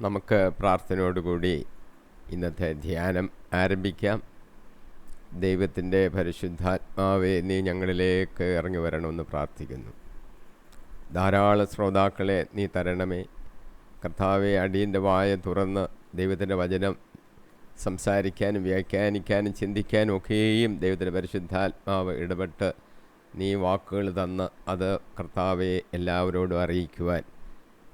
നമുക്ക് പ്രാർത്ഥനയോടുകൂടി ഇന്നത്തെ ധ്യാനം ആരംഭിക്കാം. ദൈവത്തിൻ്റെ പരിശുദ്ധാത്മാവെ, നീ ഞങ്ങളിലേക്ക് ഇറങ്ങി വരണമെന്ന് പ്രാർത്ഥിക്കുന്നു. ധാരാളം ശ്രോതാക്കളെ നീ തരണമേ. കർത്താവെ, അടിയൻ്റെ വായ തുറന്ന് ദൈവത്തിൻ്റെ വചനം സംസാരിക്കാനും വ്യാഖ്യാനിക്കാനും ചിന്തിക്കാനും ഒക്കെയും ദൈവത്തിൻ്റെ പരിശുദ്ധാത്മാവ് ഇടപെട്ട് നീ വാക്കുകൾ തന്ന് അത് കർത്താവെ എല്ലാവരോടും അറിയിക്കുവാൻ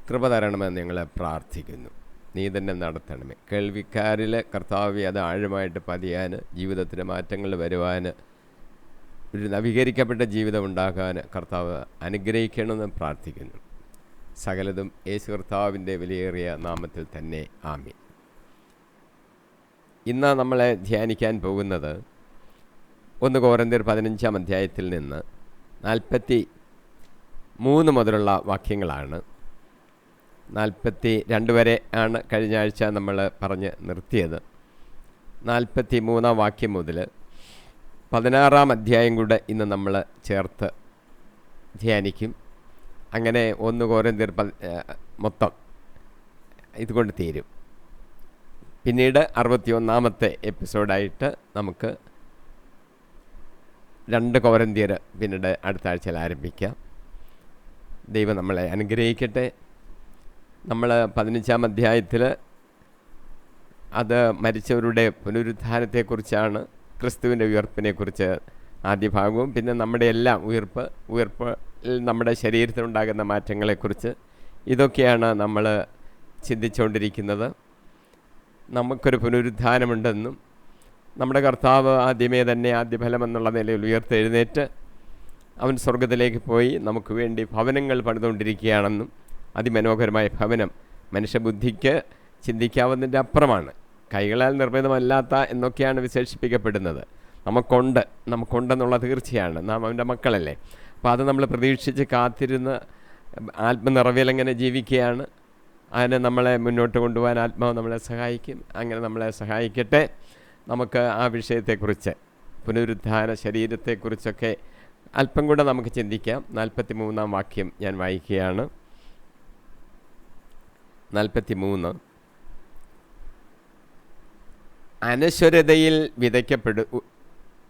കൃപ തരണമെന്ന് ഞങ്ങളെ പ്രാർത്ഥിക്കുന്നു. നീ തന്നെ നടത്തണമേ. കേൾവിക്കാരിൽ കർത്താവെ അത് ആഴമായിട്ട് പതിയാൻ, ജീവിതത്തിന് മാറ്റങ്ങൾ വരുവാൻ, ഒരു നവീകരിക്കപ്പെട്ട ജീവിതം ഉണ്ടാകാൻ കർത്താവ് അനുഗ്രഹിക്കണമെന്ന് പ്രാർത്ഥിക്കുന്നു. സകലതും യേശു കർത്താവിൻ്റെ വിലയേറിയ നാമത്തിൽ തന്നെ ആമീൻ. ഇന്ന് നമ്മളെ ധ്യാനിക്കാൻ പോകുന്നത് 1 കൊരിന്ത്യർ 15-ാം അധ്യായത്തിൽ നിന്ന് 43 മുതലുള്ള വാക്യങ്ങളാണ്. 42 വരെ ആണ് കഴിഞ്ഞ ആഴ്ച നമ്മൾ പറഞ്ഞ് നിർത്തിയത്. 43-ാം വാക്യം മുതൽ 16-ാം അധ്യായം കൂടെ ഇന്ന് നമ്മൾ ചേർത്ത് ധ്യാനിക്കും. അങ്ങനെ 1 കൊരിന്ത്യർ മൊത്തം ഇതുകൊണ്ട് തീരും. പിന്നീട് 61-ാമത്തെ എപ്പിസോഡായിട്ട് നമുക്ക് 2 കൊരിന്ത്യർ പിന്നീട് അടുത്ത ആഴ്ചയിൽ ആരംഭിക്കാം. ദൈവം നമ്മളെ അനുഗ്രഹിക്കട്ടെ. നമ്മൾ 15-ാം അധ്യായത്തിൽ അത് മരിച്ചവരുടെ പുനരുത്ഥാനത്തെക്കുറിച്ചാണ്, ക്രിസ്തുവിൻ്റെ ഉയർപ്പിനെക്കുറിച്ച് ആദ്യ ഭാഗവും, പിന്നെ നമ്മുടെ എല്ലാം ഉയർപ്പിൽ നമ്മുടെ ശരീരത്തിനുണ്ടാകുന്ന മാറ്റങ്ങളെക്കുറിച്ച് ഇതൊക്കെയാണ് നമ്മൾ ചിന്തിച്ചുകൊണ്ടിരിക്കുന്നത്. നമുക്കൊരു പുനരുത്ഥാനമുണ്ടെന്നും നമ്മുടെ കർത്താവ് ആദ്യമേ തന്നെ ആദ്യഫലം എന്നുള്ള നിലയിൽ ഉയർത്തെഴുന്നേറ്റ് അവൻ സ്വർഗത്തിലേക്ക് പോയി നമുക്ക് വേണ്ടി ഭവനങ്ങൾ പണിതുകൊണ്ടിരിക്കുകയാണെന്നും, അതിമനോഹരമായ ഭവനം മനുഷ്യബുദ്ധിക്ക് ചിന്തിക്കാവുന്നതിൻ്റെ അപ്പുറമാണ്, കൈകളാൽ നിർമ്മിതമല്ലാത്ത എന്നൊക്കെയാണ് വിശേഷിപ്പിക്കപ്പെടുന്നത്. നമുക്കുണ്ടെന്നുള്ള തീർച്ചയാണ്. നാം അവൻ്റെ മക്കളല്ലേ. അപ്പോൾ അത് നമ്മൾ പ്രതീക്ഷിച്ച് കാത്തിരുന്ന് ആത്മനിറവിലങ്ങനെ ജീവിക്കുകയാണ്. അതിനെ നമ്മളെ മുന്നോട്ട് കൊണ്ടുപോകാൻ ആത്മാവ് നമ്മളെ സഹായിക്കും. അങ്ങനെ നമ്മളെ സഹായിക്കട്ടെ. നമുക്ക് ആ വിഷയത്തെക്കുറിച്ച്, പുനരുത്ഥാന ശരീരത്തെക്കുറിച്ചൊക്കെ അല്പം കൂടെ നമുക്ക് ചിന്തിക്കാം. 43-ാം വാക്യം ഞാൻ വായിക്കുകയാണ്. 43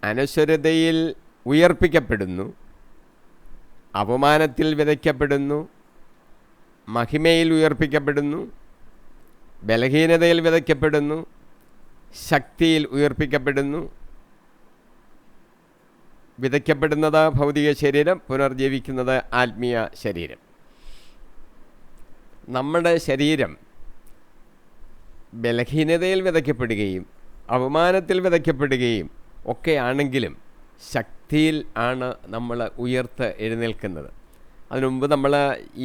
അനശ്വരതയിൽ ഉയർപ്പിക്കപ്പെടുന്നു, അപമാനത്തിൽ വിതയ്ക്കപ്പെടുന്നു, മഹിമയിൽ ഉയർപ്പിക്കപ്പെടുന്നു, ബലഹീനതയിൽ വിതയ്ക്കപ്പെടുന്നു, ശക്തിയിൽ ഉയർപ്പിക്കപ്പെടുന്നു. വിതയ്ക്കപ്പെടുന്നത് ഭൗതിക ശരീരം, പുനർജീവിക്കുന്നത് ആത്മീയ ശരീരം. നമ്മുടെ ശരീരം ബലഹീനതയിൽ വിതയ്ക്കപ്പെടുകയും അപമാനത്തിൽ വിതയ്ക്കപ്പെടുകയും ഒക്കെ ആണെങ്കിലും ശക്തിയിൽ ആണ് നമ്മൾ ഉയർത്ത് എഴുന്നേൽക്കുന്നത്. അതിനുമുമ്പ് നമ്മൾ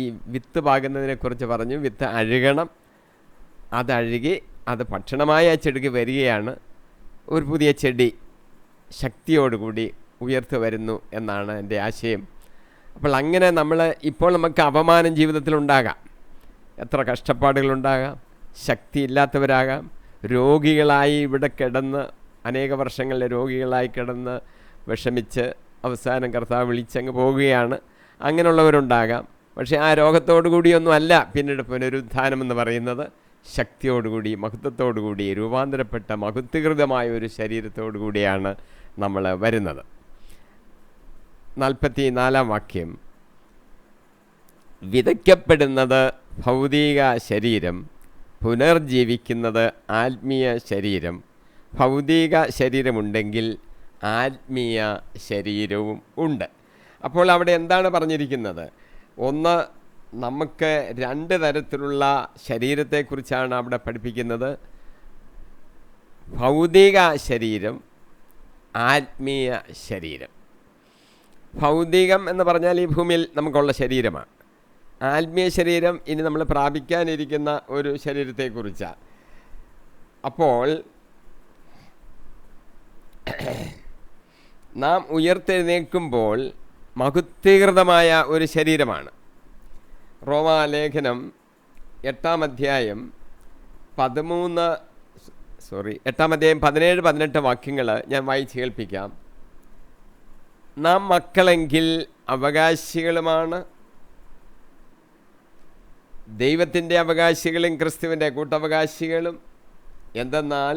ഈ വിത്ത് പാകുന്നതിനെക്കുറിച്ച് പറഞ്ഞു. വിത്ത് അഴുകണം, അതഴുകി അത് ഭക്ഷണമായ ചെടിക്ക് വരികയാണ്. ഒരു പുതിയ ചെടി ശക്തിയോടുകൂടി ഉയർത്ത് വരുന്നു എന്നാണ് എൻ്റെ ആശയം. അപ്പോൾ അങ്ങനെ ഇപ്പോൾ നമുക്ക് അപമാനം ജീവിതത്തിലുണ്ടാകാം, എത്ര കഷ്ടപ്പാടുകളുണ്ടാകാം, ശക്തിയില്ലാത്തവരാകാം, രോഗികളായി ഇവിടെ കിടന്ന് അനേക വർഷങ്ങളിലെ രോഗികളായി കിടന്ന് വിഷമിച്ച് അവസാനം കർത്താവ് വിളിച്ചങ്ങ് പോവുകയാണ്. അങ്ങനെയുള്ളവരുണ്ടാകാം. പക്ഷേ ആ രോഗത്തോടു കൂടിയൊന്നും അല്ല പിന്നീട് പുനരുത്ഥാനമെന്ന് പറയുന്നത്. ശക്തിയോടുകൂടി, മഹത്വത്തോടുകൂടി, രൂപാന്തരപ്പെട്ട മഹത്വകൃതമായ ഒരു ശരീരത്തോടു കൂടിയാണ് നമ്മൾ വരുന്നത്. 44-ാം വാക്യം, വിതയ്ക്കപ്പെടുന്നത് ഭൗതിക ശരീരം, പുനർജീവിക്കുന്നത് ആത്മീയ ശരീരം. ഭൗതിക ശരീരമുണ്ടെങ്കിൽ ആത്മീയ ശരീരവും ഉണ്ട്. അപ്പോൾ അവിടെ എന്താണ് പറഞ്ഞിരിക്കുന്നത്? ഒന്ന്, നമുക്ക് 2 തരത്തിലുള്ള ശരീരത്തെക്കുറിച്ചാണ് അവിടെ പഠിപ്പിക്കുന്നത്. ഭൗതിക ശരീരം, ആത്മീയ ശരീരം. ഭൗതികം എന്ന് പറഞ്ഞാൽ ഈ ഭൂമിയിൽ നമുക്കുള്ള ശരീരമാണ്. ആത്മീയ ശരീരം ഇനി നമ്മൾ പ്രാപിക്കാനിരിക്കുന്ന ഒരു ശരീരത്തെക്കുറിച്ചാണ്. അപ്പോൾ നാം ഉയർത്തെഴുന്നേൽക്കുമ്പോൾ മഹത്വീകൃതമായ ഒരു ശരീരമാണ്. റോമാലേഖനം 8-ാം അധ്യായം 17-18 വാക്യങ്ങൾ ഞാൻ വായിച്ച് കേൾപ്പിക്കാം. നാം മക്കളെങ്കിൽ അവകാശികളുമാണ്, ദൈവത്തിൻ്റെ അവകാശികളും ക്രിസ്തുവിൻ്റെ കൂട്ടവകാശികളും. എന്തെന്നാൽ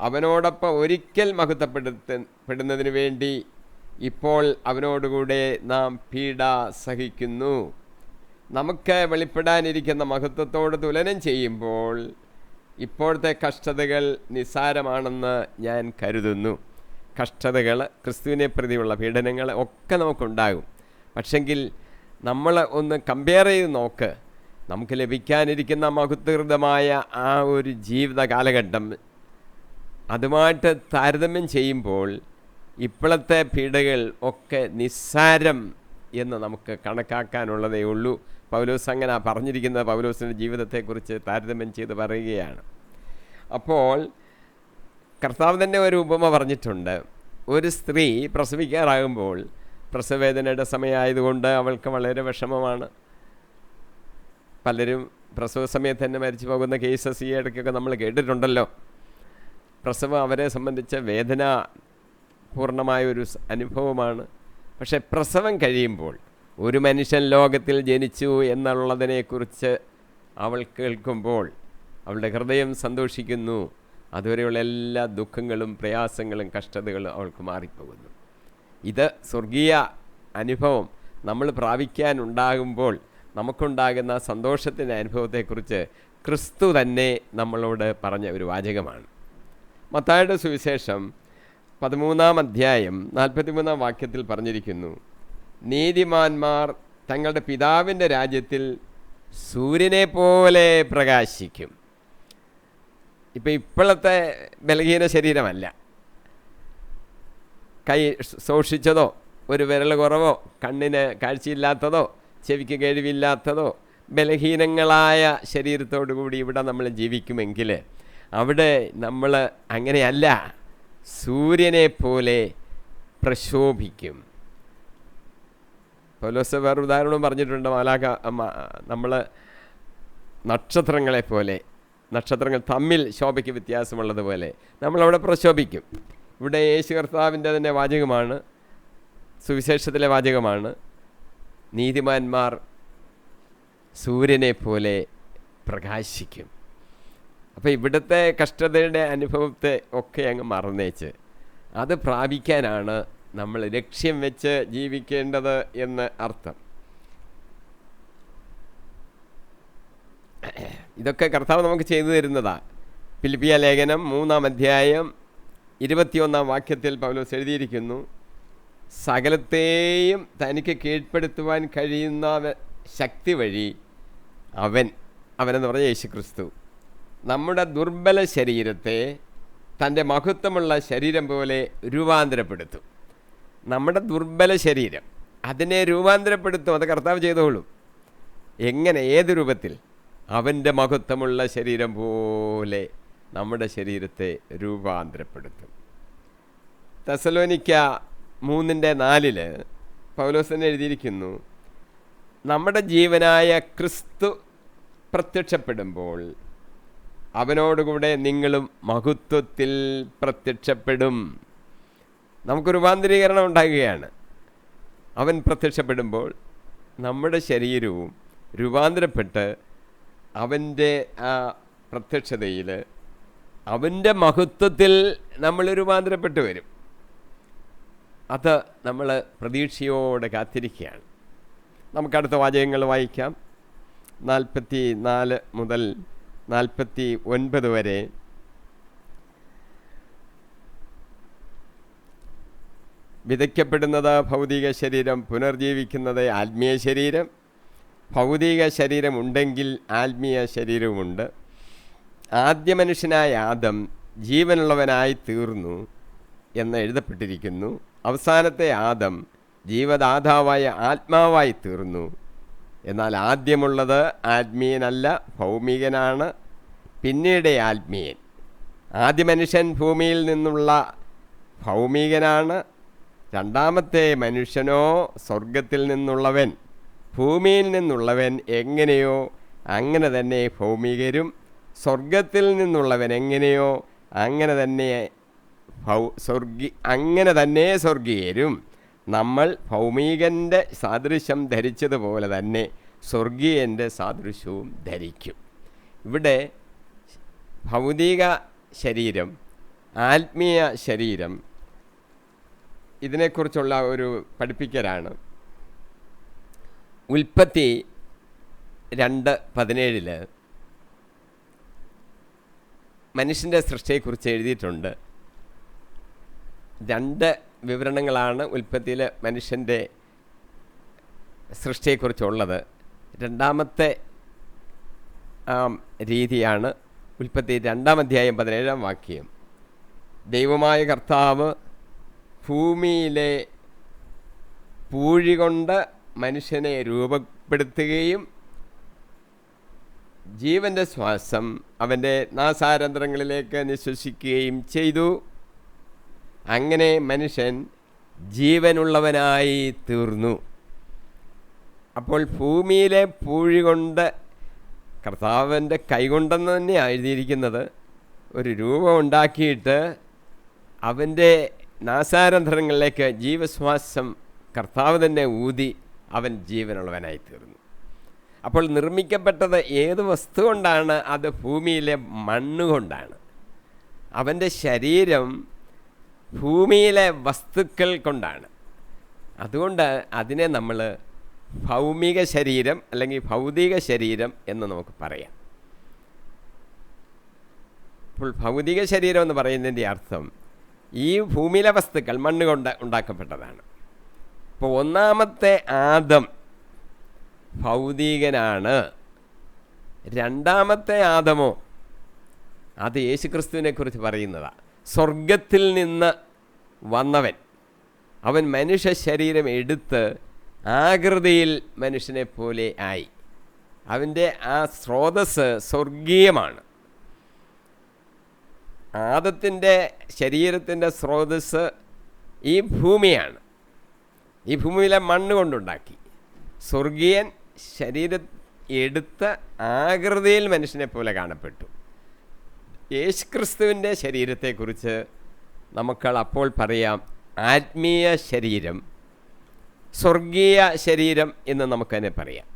അവനോടൊപ്പം ഒരിക്കൽ മഹത്വപ്പെടുന്നതിന് വേണ്ടി ഇപ്പോൾ അവനോടുകൂടെ നാം പീഡ സഹിക്കുന്നു. നമുക്ക് വെളിപ്പെടാനിരിക്കുന്ന മഹത്വത്തോട് തുലനം ചെയ്യുമ്പോൾ ഇപ്പോഴത്തെ കഷ്ടതകൾ നിസ്സാരമാണെന്ന് ഞാൻ കരുതുന്നു. കഷ്ടതകൾ, ക്രിസ്തുവിനെ പ്രതിയുള്ള പീഡനങ്ങൾ ഒക്കെ നമുക്കുണ്ടാകും. പക്ഷെങ്കിൽ നമ്മൾ ഒന്ന് കമ്പയർ ചെയ്ത് നോക്ക്. നമുക്ക് ലഭിക്കാനിരിക്കുന്ന മഹത്വകൃതമായ ആ ഒരു ജീവിത കാലഘട്ടം അതുമായിട്ട് താരതമ്യം ചെയ്യുമ്പോൾ ഇപ്പോഴത്തെ പീഡകൾ ഒക്കെ നിസ്സാരം എന്ന് നമുക്ക് കണക്കാക്കാനുള്ളതേ ഉള്ളൂ. പൗലോസ് അങ്ങനെ പറഞ്ഞിരിക്കുന്നത് പൗലോസിൻ്റെ ജീവിതത്തെക്കുറിച്ച് താരതമ്യം ചെയ്ത് പറയുകയാണ്. അപ്പോൾ കർത്താവ് തന്നെ ഒരു ഉപമ പറഞ്ഞിട്ടുണ്ട്. ഒരു സ്ത്രീ പ്രസവിക്കാറാകുമ്പോൾ പ്രസവവേദനയുടെ സമയമായതുകൊണ്ട് അവൾക്ക് വളരെ വിഷമമാണ്. പലരും പ്രസവ സമയത്ത് തന്നെ മരിച്ചു പോകുന്ന കേസസ് ഈ ഇടയ്ക്കൊക്കെ നമ്മൾ കേട്ടിട്ടുണ്ടല്ലോ. പ്രസവം അവരെ സംബന്ധിച്ച് വേദന പൂർണ്ണമായൊരു അനുഭവമാണ്. പക്ഷേ പ്രസവം കഴിയുമ്പോൾ ഒരു മനുഷ്യൻ ലോകത്തിൽ ജനിച്ചു എന്നുള്ളതിനെക്കുറിച്ച് അവൾ കേൾക്കുമ്പോൾ അവളുടെ ഹൃദയം സന്തോഷിക്കുന്നു. അതുവരെയുള്ള എല്ലാ ദുഃഖങ്ങളും പ്രയാസങ്ങളും കഷ്ടതകളും അവൾക്ക് മാറിപ്പോകുന്നു. ഇത് സ്വർഗീയ അനുഭവം നമ്മൾ പ്രാപിക്കാനുണ്ടാകുമ്പോൾ നമുക്കുണ്ടാകുന്ന സന്തോഷത്തിൻ്റെ അനുഭവത്തെക്കുറിച്ച് ക്രിസ്തു തന്നെ നമ്മളോട് പറഞ്ഞ ഒരു വാചകമാണ്. മത്തായിയുടെ സുവിശേഷം 13-ാം അധ്യായം 43-ാം വാക്യത്തിൽ പറഞ്ഞിരിക്കുന്നു, നീതിമാന്മാർ തങ്ങളുടെ പിതാവിൻ്റെ രാജ്യത്തിൽ സൂര്യനെ പോലെ പ്രകാശിക്കും. ഇപ്പോഴത്തെ ബലഹീന ശരീരമല്ല, കൈ ശോഷിച്ചതോ ഒരു വിരൽ കുറവോ കണ്ണിന് കാഴ്ചയില്ലാത്തതോ ചെവിക്ക് കഴിവില്ലാത്തതോ ബലഹീനങ്ങളായ ശരീരത്തോടു കൂടി ഇവിടെ നമ്മൾ ജീവിക്കുമെങ്കിൽ അവിടെ നമ്മൾ അങ്ങനെയല്ല, സൂര്യനെ പോലെ പ്രശോഭിക്കും. പൗലോസ് വേറെ ഉദാഹരണവും പറഞ്ഞിട്ടുണ്ട്. നമ്മൾ നക്ഷത്രങ്ങളെപ്പോലെ, നക്ഷത്രങ്ങൾ തമ്മിൽ ശോഭയ്ക്ക് വ്യത്യാസമുള്ളതുപോലെ നമ്മളവിടെ പ്രശോഭിക്കും. ഇവിടെ യേശു കർത്താവിൻ്റെ തന്നെ വാചകമാണ്, സുവിശേഷത്തിലെ വാചകമാണ്, നീതിമാന്മാർ സൂര്യനെ പോലെ പ്രകാശിക്കും. അപ്പോൾ ഇവിടുത്തെ കഷ്ടതയുടെ അനുഭവത്തെ ഒക്കെ അങ്ങ് മറന്നേച്ച് അത് പ്രാപിക്കാനാണ് നമ്മൾ ലക്ഷ്യം വെച്ച് ജീവിക്കേണ്ടത് എന്ന് അർത്ഥം. ഇതൊക്കെ കർത്താവ് നമുക്ക് ചെയ്തു തരുന്നതാണ്. ഫിലിപ്പിയ ലേഖനം 3-ാം അധ്യായം 21-ാം വാക്യത്തിൽ പൗലോസ് എഴുതിയിരിക്കുന്നു, സകലത്തെയും തനിക്ക് കീഴ്പ്പെടുത്തുവാൻ കഴിയുന്ന ശക്തി വഴി അവനെന്ന് പറഞ്ഞ യേശു ക്രിസ്തു നമ്മുടെ ദുർബല ശരീരത്തെ തൻ്റെ മഹത്വമുള്ള ശരീരം പോലെ രൂപാന്തരപ്പെടുത്തും. നമ്മുടെ ദുർബല ശരീരം അതിനെ രൂപാന്തരപ്പെടുത്തും. അത് കർത്താവ് ചെയ്തോളും. എങ്ങനെ, ഏത് രൂപത്തിൽ? അവൻ്റെ മഹത്വമുള്ള ശരീരം പോലെ നമ്മുടെ ശരീരത്തെ രൂപാന്തരപ്പെടുത്തും. തെസ്സലോനിക്ക 3:4 പൗലോസ് തന്നെ എഴുതിയിരിക്കുന്നു, നമ്മുടെ ജീവനായ ക്രിസ്തു പ്രത്യക്ഷപ്പെടുമ്പോൾ അവനോടുകൂടെ നിങ്ങളും മഹത്വത്തിൽ പ്രത്യക്ഷപ്പെടും. നമുക്ക് രൂപാന്തരീകരണം ഉണ്ടാകുകയാണ്. അവൻ പ്രത്യക്ഷപ്പെടുമ്പോൾ നമ്മുടെ ശരീരവും രൂപാന്തരപ്പെട്ട് അവൻ്റെ ആ പ്രത്യക്ഷതയിൽ അവൻ്റെ മഹത്വത്തിൽ നമ്മൾ രൂപാന്തരപ്പെട്ട് വരും. അത് നമ്മൾ പ്രതീക്ഷയോടെ കാത്തിരിക്കുകയാണ്. നമുക്കടുത്ത വാചകങ്ങൾ വായിക്കാം. 44 മുതൽ 49 വരെ. വിതയ്ക്കപ്പെടുന്നത് ഭൗതിക ശരീരം, പുനർജീവിക്കുന്നത് ആത്മീയ ശരീരം. ഭൗതിക ശരീരം ഉണ്ടെങ്കിൽ ആത്മീയ ശരീരവുമുണ്ട്. ആദ്യ മനുഷ്യനായ ആദം ജീവനുള്ളവനായി തീർന്നു എന്ന് എഴുതപ്പെട്ടിരിക്കുന്നു. അവസാനത്തെ ആദം ജീവദാതാവായ ആത്മാവായി തീർന്നു. എന്നാൽ ആദ്യമുള്ളത് ആത്മീയനല്ല, ഭൗമികനാണ്, പിന്നീട് ആത്മീയൻ. ആദ്യ മനുഷ്യൻ ഭൂമിയിൽ നിന്നുള്ള ഭൗമികനാണ്. രണ്ടാമത്തെ മനുഷ്യനോ സ്വർഗത്തിൽ നിന്നുള്ളവൻ. ഭൂമിയിൽ നിന്നുള്ളവൻ എങ്ങനെയോ അങ്ങനെ തന്നെ ഭൗമികരും, സ്വർഗത്തിൽ നിന്നുള്ളവൻ എങ്ങനെയോ അങ്ങനെ തന്നെ സ്വർഗീയരും. നമ്മൾ ഭൗമികൻ്റെ സാദൃശ്യം ധരിച്ചതുപോലെ തന്നെ സ്വർഗീയൻ്റെ സാദൃശ്യവും ധരിക്കും. ഇവിടെ ഭൗതിക ശരീരം, ആത്മീയ ശരീരം, ഇതിനെക്കുറിച്ചുള്ള ഒരു പഠിപ്പിക്കലാണ്. ഉൽപ്പത്തി 2:17 മനുഷ്യൻ്റെ സൃഷ്ടിയെക്കുറിച്ച് എഴുതിയിട്ടുണ്ട്. 2 വിവരണങ്ങളാണ് ഉൽപ്പത്തിയിൽ മനുഷ്യൻ്റെ സൃഷ്ടിയെക്കുറിച്ചുള്ളത്. രണ്ടാമത്തെ രീതിയാണ് ഉൽപ്പത്തി 2:17 ദൈവമായ കർത്താവ് ഭൂമിയിലെ പൂഴി കൊണ്ട് മനുഷ്യനെ രൂപപ്പെടുത്തുകയും ജീവൻ്റെ ശ്വാസം അവൻ്റെ നാസാരന്ധ്രങ്ങളിലേക്ക് നിശ്വസിക്കുകയും ചെയ്തു. അങ്ങനെ മനുഷ്യൻ ജീവനുള്ളവനായി തീർന്നു. അപ്പോൾ ഭൂമിയിലെ പൂഴി കൊണ്ട്, കർത്താവിൻ്റെ കൈകൊണ്ടെന്ന് തന്നെ എഴുതിയിരിക്കുന്നത്, ഒരു രൂപം ഉണ്ടാക്കിയിട്ട് അവൻ്റെ നാസാരന്ധ്രങ്ങളിലേക്ക് ജീവശ്വാസം കർത്താവ് തന്നെ ഊതി അവൻ ജീവനുള്ളവനായി തീർന്നു. അപ്പോൾ നിർമ്മിക്കപ്പെട്ടത് ഏത് വസ്തു കൊണ്ടാണ്? അത് ഭൂമിയിലെ മണ്ണുകൊണ്ടാണ്. അവൻ്റെ ശരീരം ഭൂമിയിലെ വസ്തുക്കൾ കൊണ്ടാണ്. അതുകൊണ്ട് അതിനെ നമ്മൾ ഭൗമിക ശരീരം അല്ലെങ്കിൽ ഭൗതിക ശരീരം എന്ന് നമുക്ക് പറയാം. അപ്പോൾ ഭൗതിക ശരീരം എന്ന് പറയുന്നതിൻ്റെ അർത്ഥം ഈ ഭൂമിയിലെ വസ്തുക്കൾ മണ്ണ് കൊണ്ട് ഉണ്ടാക്കപ്പെട്ടതാണ്. ഇപ്പോൾ ഒന്നാമത്തെ ആദം ഭൗതികനാണ്. രണ്ടാമത്തെ ആദമോ അത് യേശുക്രിസ്തുവിനെ കുറിച്ച് പറയുന്നതാണ്. സ്വർഗത്തിൽ നിന്ന് വന്നവൻ, അവൻ മനുഷ്യ ശരീരം എടുത്ത് ആകൃതിയിൽ മനുഷ്യനെ പോലെ ആയി. അവൻ്റെ ആ സ്രോതസ്സ് സ്വർഗീയമാണ്. ആദത്തിൻ്റെ ശരീരത്തിൻ്റെ സ്രോതസ്സ് ഈ ഭൂമിയാണ്. ഈ ഭൂമിയിലെ മണ്ണ് കൊണ്ടുണ്ടാക്കി. സ്വർഗീയൻ ശരീരം എടുത്ത ആകൃതിയിൽ മനുഷ്യനെ പോലെ കാണപ്പെട്ടു. യേശുക്രിസ്തുവിൻ്റെ ശരീരത്തെക്കുറിച്ച് നമുക്ക് അപ്പോൾ പറയാം ആത്മീയ ശരീരം, സ്വർഗീയ ശരീരം എന്ന് നമുക്കതിനെ പറയാം.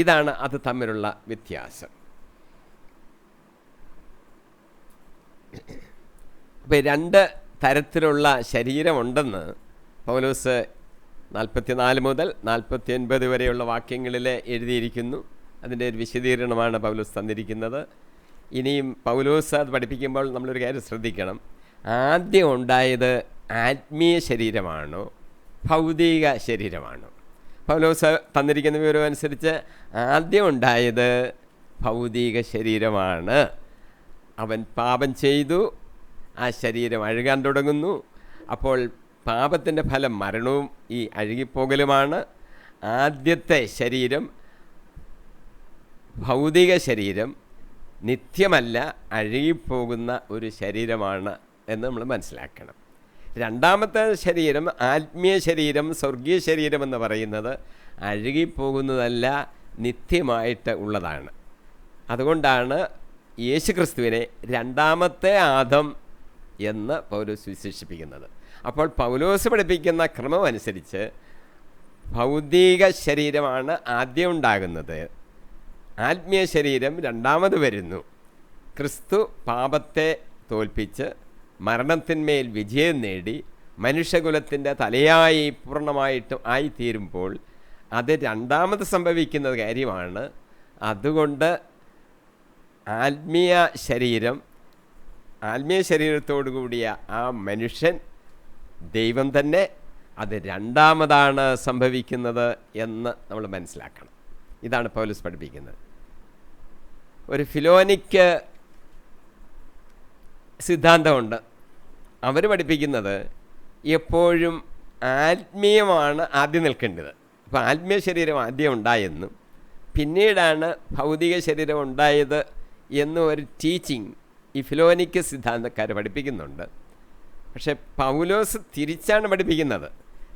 ഇതാണ് അത് തമ്മിലുള്ള വ്യത്യാസം. അപ്പോൾ 2 തരത്തിലുള്ള ശരീരമുണ്ടെന്ന് പൗലോസ് 44 മുതൽ 49 വരെയുള്ള വാക്യങ്ങളിൽ എഴുതിയിരിക്കുന്നു. അതിൻ്റെ ഒരു വിശദീകരണമാണ് പൗലോസ് തന്നിരിക്കുന്നത്. ഇനിയും പൗലോസ് അത് പഠിപ്പിക്കുമ്പോൾ നമ്മളൊരു കാര്യം ശ്രദ്ധിക്കണം. ആദ്യം ഉണ്ടായത് ആത്മീയ ശരീരമാണോ ഭൗതിക ശരീരമാണോ? പൗലോസ് തന്നിരിക്കുന്ന വിവരം അനുസരിച്ച് ആദ്യം ഉണ്ടായത് ഭൗതിക ശരീരമാണ്. അവൻ പാപം ചെയ്തു, ആ ശരീരം അഴുകാൻ തുടങ്ങുന്നു. അപ്പോൾ പാപത്തിൻ്റെ ഫലം മരണവും ഈ അഴുകിപ്പോകലുമാണ്. ആദ്യത്തെ ശരീരം, ഭൗതിക ശരീരം, നിത്യമല്ല, അഴുകിപ്പോകുന്ന ഒരു ശരീരമാണ് എന്ന് നമ്മൾ മനസ്സിലാക്കണം. രണ്ടാമത്തെ ശരീരം, ആത്മീയ ശരീരം, സ്വർഗീയ ശരീരം എന്ന് പറയുന്നത് അഴുകിപ്പോകുന്നതല്ല, നിത്യമായിട്ട് ഉള്ളതാണ്. അതുകൊണ്ടാണ് യേശുക്രിസ്തുവിനെ രണ്ടാമത്തെ ആദം എന്ന് പൗലോസ് വിശേഷിപ്പിക്കുന്നത്. അപ്പോൾ പൗലോസ് പഠിപ്പിക്കുന്ന ക്രമം അനുസരിച്ച് ഭൗതിക ശരീരമാണ് ആദ്യം ഉണ്ടാകുന്നത്, ആത്മീയ ശരീരം രണ്ടാമത് വരുന്നു. ക്രിസ്തു പാപത്തെ തോൽപ്പിച്ച് മരണത്തിന്മേൽ വിജയം നേടി മനുഷ്യകുലത്തിൻ്റെ തലയായി പൂർണ്ണമായിട്ടും ആയിത്തീരുമ്പോൾ അത് രണ്ടാമത് സംഭവിക്കുന്ന കാര്യമാണ്. അതുകൊണ്ട് ആത്മീയ ശരീരത്തോടു കൂടിയ ആ മനുഷ്യൻ ദൈവം തന്നെ, അത് രണ്ടാമതാണ് സംഭവിക്കുന്നത് എന്ന് നമ്മൾ മനസ്സിലാക്കണം. ഇതാണ് പൗലോസ് പഠിപ്പിക്കുന്നത്. ഒരു ഫിലോനിക്ക് സിദ്ധാന്തമുണ്ട്. അവർ പഠിപ്പിക്കുന്നത് എപ്പോഴും ആത്മീയമാണ് ആദ്യം നിൽക്കേണ്ടത്. അപ്പോൾ ആത്മീയ ശരീരം ആദ്യം ഉണ്ടായെന്നും പിന്നീടാണ് ഭൗതിക ശരീരം ഉണ്ടായത് എന്നും ഒരു ടീച്ചിങ് ഈ ഫിലോനിക്ക് സിദ്ധാന്തക്കാർ പഠിപ്പിക്കുന്നുണ്ട്. പക്ഷേ പൗലോസ് തിരിച്ചാണ് പഠിപ്പിക്കുന്നത്.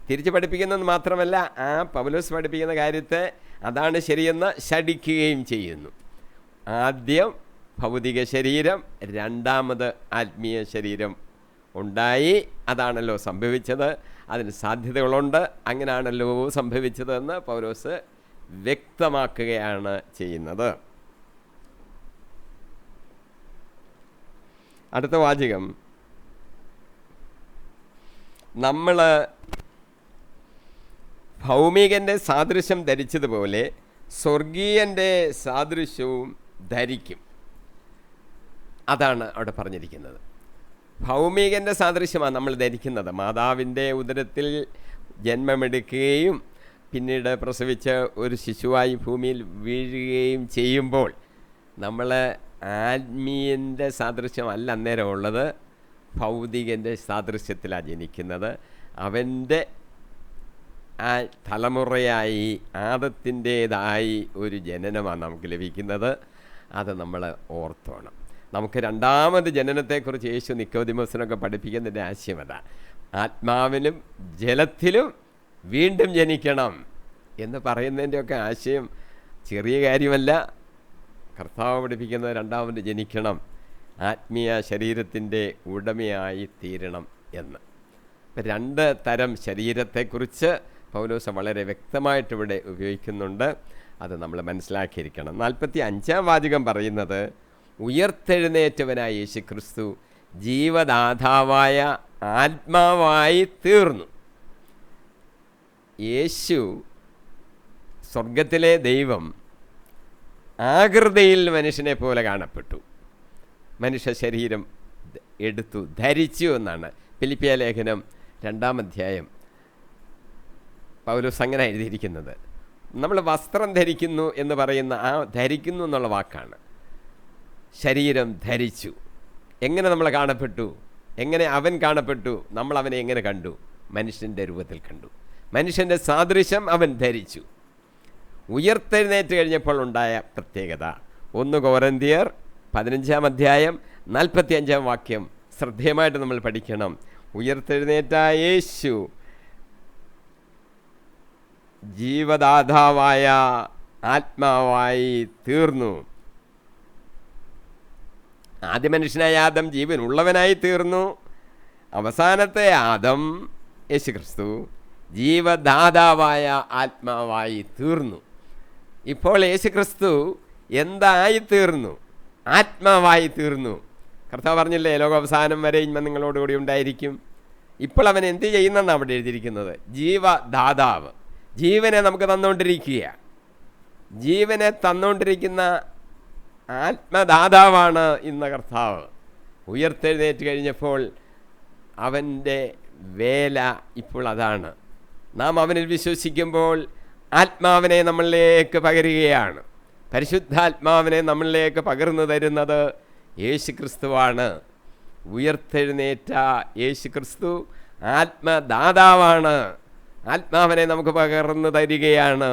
തിരിച്ച് പഠിപ്പിക്കുന്നത് മാത്രമല്ല, ആ പൗലോസ് പഠിപ്പിക്കുന്ന കാര്യത്തെ അതാണ് ശരിയെന്ന് ശഠിക്കുകയും ചെയ്യുന്നു. ആദ്യം ഭൗതിക ശരീരം, രണ്ടാമത് ആത്മീയ ശരീരം ഉണ്ടായി. അതാണല്ലോ സംഭവിച്ചത്. അതിന് സാധ്യതകളുണ്ട്. അങ്ങനെയാണല്ലോ സംഭവിച്ചതെന്ന് പൗലോസ് വ്യക്തമാക്കുകയാണ് ചെയ്യുന്നത്. അടുത്ത വാചകം, നമ്മൾ ഭൗമികൻ്റെ സാദൃശ്യം ധരിച്ചതുപോലെ സ്വർഗീയൻ്റെ സാദൃശ്യവും ധരിക്കും. അതാണ് അവിടെ പറഞ്ഞിരിക്കുന്നത്. ഭൗമികൻ്റെ സാദൃശ്യമാണ് നമ്മൾ ധരിക്കുന്നത്. മാതാവിൻ്റെ ഉദരത്തിൽ ജന്മമെടുക്കുകയും പിന്നീട് പ്രസവിച്ച് ഒരു ശിശുവായി ഭൂമിയിൽ വീഴുകയും ചെയ്യുമ്പോൾ നമ്മൾ ആത്മീയൻ്റെ സാദൃശ്യമല്ല അന്നേരം ഉള്ളത്, ഭൗതികൻ്റെ സാദൃശ്യത്തിലാണ് ജനിക്കുന്നത്. അവൻ്റെ ആ തലമുറയായി ആദത്തിൻ്റേതായി ഒരു ജനനമാണ് നമുക്ക് ലഭിക്കുന്നത്. അത് നമ്മൾ ഓർത്തോണം. നമുക്ക് രണ്ടാമത് ജനനത്തെക്കുറിച്ച് യേശു നിക്കോദിമോസിനൊക്കെ പഠിപ്പിക്കുന്നതിൻ്റെ ആശയം അതാണ്. ആത്മാവിലും ജലത്തിലും വീണ്ടും ജനിക്കണം എന്ന് പറയുന്നതിൻ്റെയൊക്കെ ആശയം ചെറിയ കാര്യമല്ല. കർത്താവ് പഠിപ്പിക്കുന്നത് രണ്ടാമത് ജനിക്കണം, ആത്മീയ ശരീരത്തിൻ്റെ ഉടമയായി തീരണം എന്ന്. ഇപ്പം 2 തരം ശരീരത്തെക്കുറിച്ച് പൗലോസ് വളരെ വ്യക്തമായിട്ട് ഇവിടെ ഉപയോഗിക്കുന്നുണ്ട്. അത് നമ്മൾ മനസ്സിലാക്കിയിരിക്കണം. 45-ാം വാചകം പറയുന്നത്, ഉയർത്തെഴുന്നേറ്റവനായ യേശുക്രിസ്തു ജീവദാതാവായ ആത്മാവായി തീർന്നു. യേശു സ്വർഗത്തിലെ ദൈവം ആകൃതിയിൽ മനുഷ്യനെ പോലെ കാണപ്പെട്ടു. മനുഷ്യ ശരീരം എടുത്തു, ധരിച്ചു എന്നാണ് ഫിലിപ്പിയ ലേഖനം 2-ാം അധ്യായം പൗലോസ് അങ്ങനെ എഴുതിയിരിക്കുന്നത്. നമ്മൾ വസ്ത്രം ധരിക്കുന്നു എന്ന് പറയുന്ന ആ ധരിക്കുന്നു എന്നുള്ള വാക്കാണ്. ശരീരം ധരിച്ചു. എങ്ങനെ നമ്മൾ കാണപ്പെട്ടു? എങ്ങനെ അവൻ കാണപ്പെട്ടു? നമ്മൾ അവനെ എങ്ങനെ കണ്ടു? മനുഷ്യൻ്റെ രൂപത്തിൽ കണ്ടു. മനുഷ്യൻ്റെ സാദൃശ്യം അവൻ ധരിച്ചു. ഉയർത്തെഴുന്നേറ്റ് കഴിഞ്ഞപ്പോൾ ഉണ്ടായ പ്രത്യേകത 1 കൊരിന്ത്യർ 15-ാം അധ്യായം 45-ാം വാക്യം ശ്രദ്ധേയമായിട്ട് നമ്മൾ പഠിക്കണം. ഉയർത്തെഴുന്നേറ്റ യേശു ജീവദാതാവായ ആത്മാവായി തീർന്നു. ആദ്യ മനുഷ്യനായ ആദം ജീവനുള്ളവനായി തീർന്നു. അവസാനത്തെ ആദം യേശുക്രിസ്തു ജീവദാതാവായ ആത്മാവായി തീർന്നു. ഇപ്പോൾ യേശുക്രിസ്തു എന്തായി തീർന്നു? ആത്മാവായി തീർന്നു. കർത്താവ് പറഞ്ഞില്ലേ, ലോകാവസാനം വരെ ഇന്ന് നിങ്ങളോടുകൂടി ഉണ്ടായിരിക്കും. ഇപ്പോൾ അവൻ എന്ത് ചെയ്യുന്നെന്നാണ് അവിടെ എഴുതിയിരിക്കുന്നത്? ജീവദാതാവ്. ജീവനെ നമുക്ക് തന്നുകൊണ്ടിരിക്കുക. ജീവനെ തന്നുകൊണ്ടിരിക്കുന്ന ആത്മദാതാവാണ് ഇന്ന് കർത്താവ്. ഉയർത്തെഴുന്നേറ്റ് കഴിഞ്ഞപ്പോൾ അവൻ്റെ വേല ഇപ്പോൾ അതാണ്. നാം അവനിൽ വിശ്വസിക്കുമ്പോൾ ആത്മാവിനെ നമ്മളിലേക്ക് പകരുകയാണ്. പരിശുദ്ധാത്മാവിനെ നമ്മളിലേക്ക് പകർന്നു തരുന്നത് യേശുക്രിസ്തുവാണ്. ഉയർത്തെഴുന്നേറ്റ യേശുക്രിസ്തു ആത്മദാതാവാണ്. ആത്മാവിനെ നമുക്ക് പകർന്നു തരികയാണ്.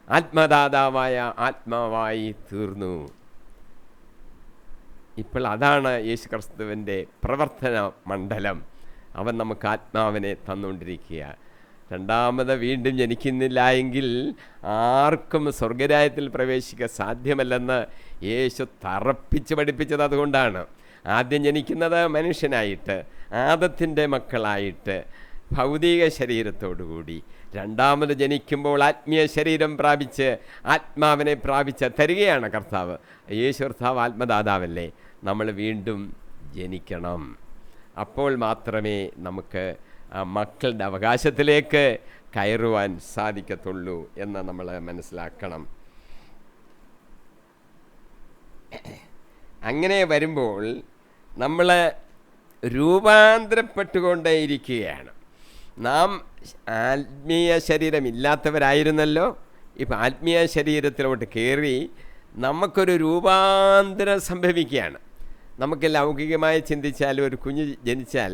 ആത്മദാതാവായ ആത്മാവായി തീർന്നു. ഇപ്പോൾ അതാണ് യേശുക്രിസ്തുവിൻ്റെ പ്രവർത്തന മണ്ഡലം. അവൻ നമുക്ക് ആത്മാവിനെ തന്നുകൊണ്ടിരിക്കുക. രണ്ടാമത് വീണ്ടും ജനിക്കുന്നില്ല എങ്കിൽ ആർക്കും സ്വർഗരാജ്യത്തിൽ പ്രവേശിക്കാൻ സാധ്യമല്ലെന്ന് യേശു തറപ്പിച്ച് പഠിപ്പിച്ചത് അതുകൊണ്ടാണ്. ആദ്യം ജനിക്കുന്നത് മനുഷ്യനായിട്ട്, ആദത്തിൻ്റെ മക്കളായിട്ട്, ഭൗതിക ശരീരത്തോടുകൂടി. രണ്ടാമത് ജനിക്കുമ്പോൾ ആത്മീയ ശരീരം പ്രാപിച്ച് ആത്മാവിനെ പ്രാപിച്ച് തരികയാണ് കർത്താവ്. യേശു കർത്താവ് ആത്മദാതാവല്ലേ. നമ്മൾ വീണ്ടും ജനിക്കണം. അപ്പോൾ മാത്രമേ നമുക്ക് ആ മക്കളുടെ അവകാശത്തിലേക്ക് കയറുവാൻ സാധിക്കത്തുള്ളൂ എന്ന് നമ്മൾ മനസ്സിലാക്കണം. അങ്ങനെ വരുമ്പോൾ നമ്മൾ രൂപാന്തരപ്പെട്ടുകൊണ്ടേയിരിക്കുകയാണ്. നാം ആത്മീയ ശരീരമില്ലാത്തവരായിരുന്നല്ലോ. ഇപ്പം ആത്മീയ ശരീരത്തിലോട്ട് കയറി നമുക്കൊരു രൂപാന്തരം സംഭവിക്കുകയാണ്. നമുക്ക് ലൗകികമായി ചിന്തിച്ചാൽ ഒരു കുഞ്ഞ് ജനിച്ചാൽ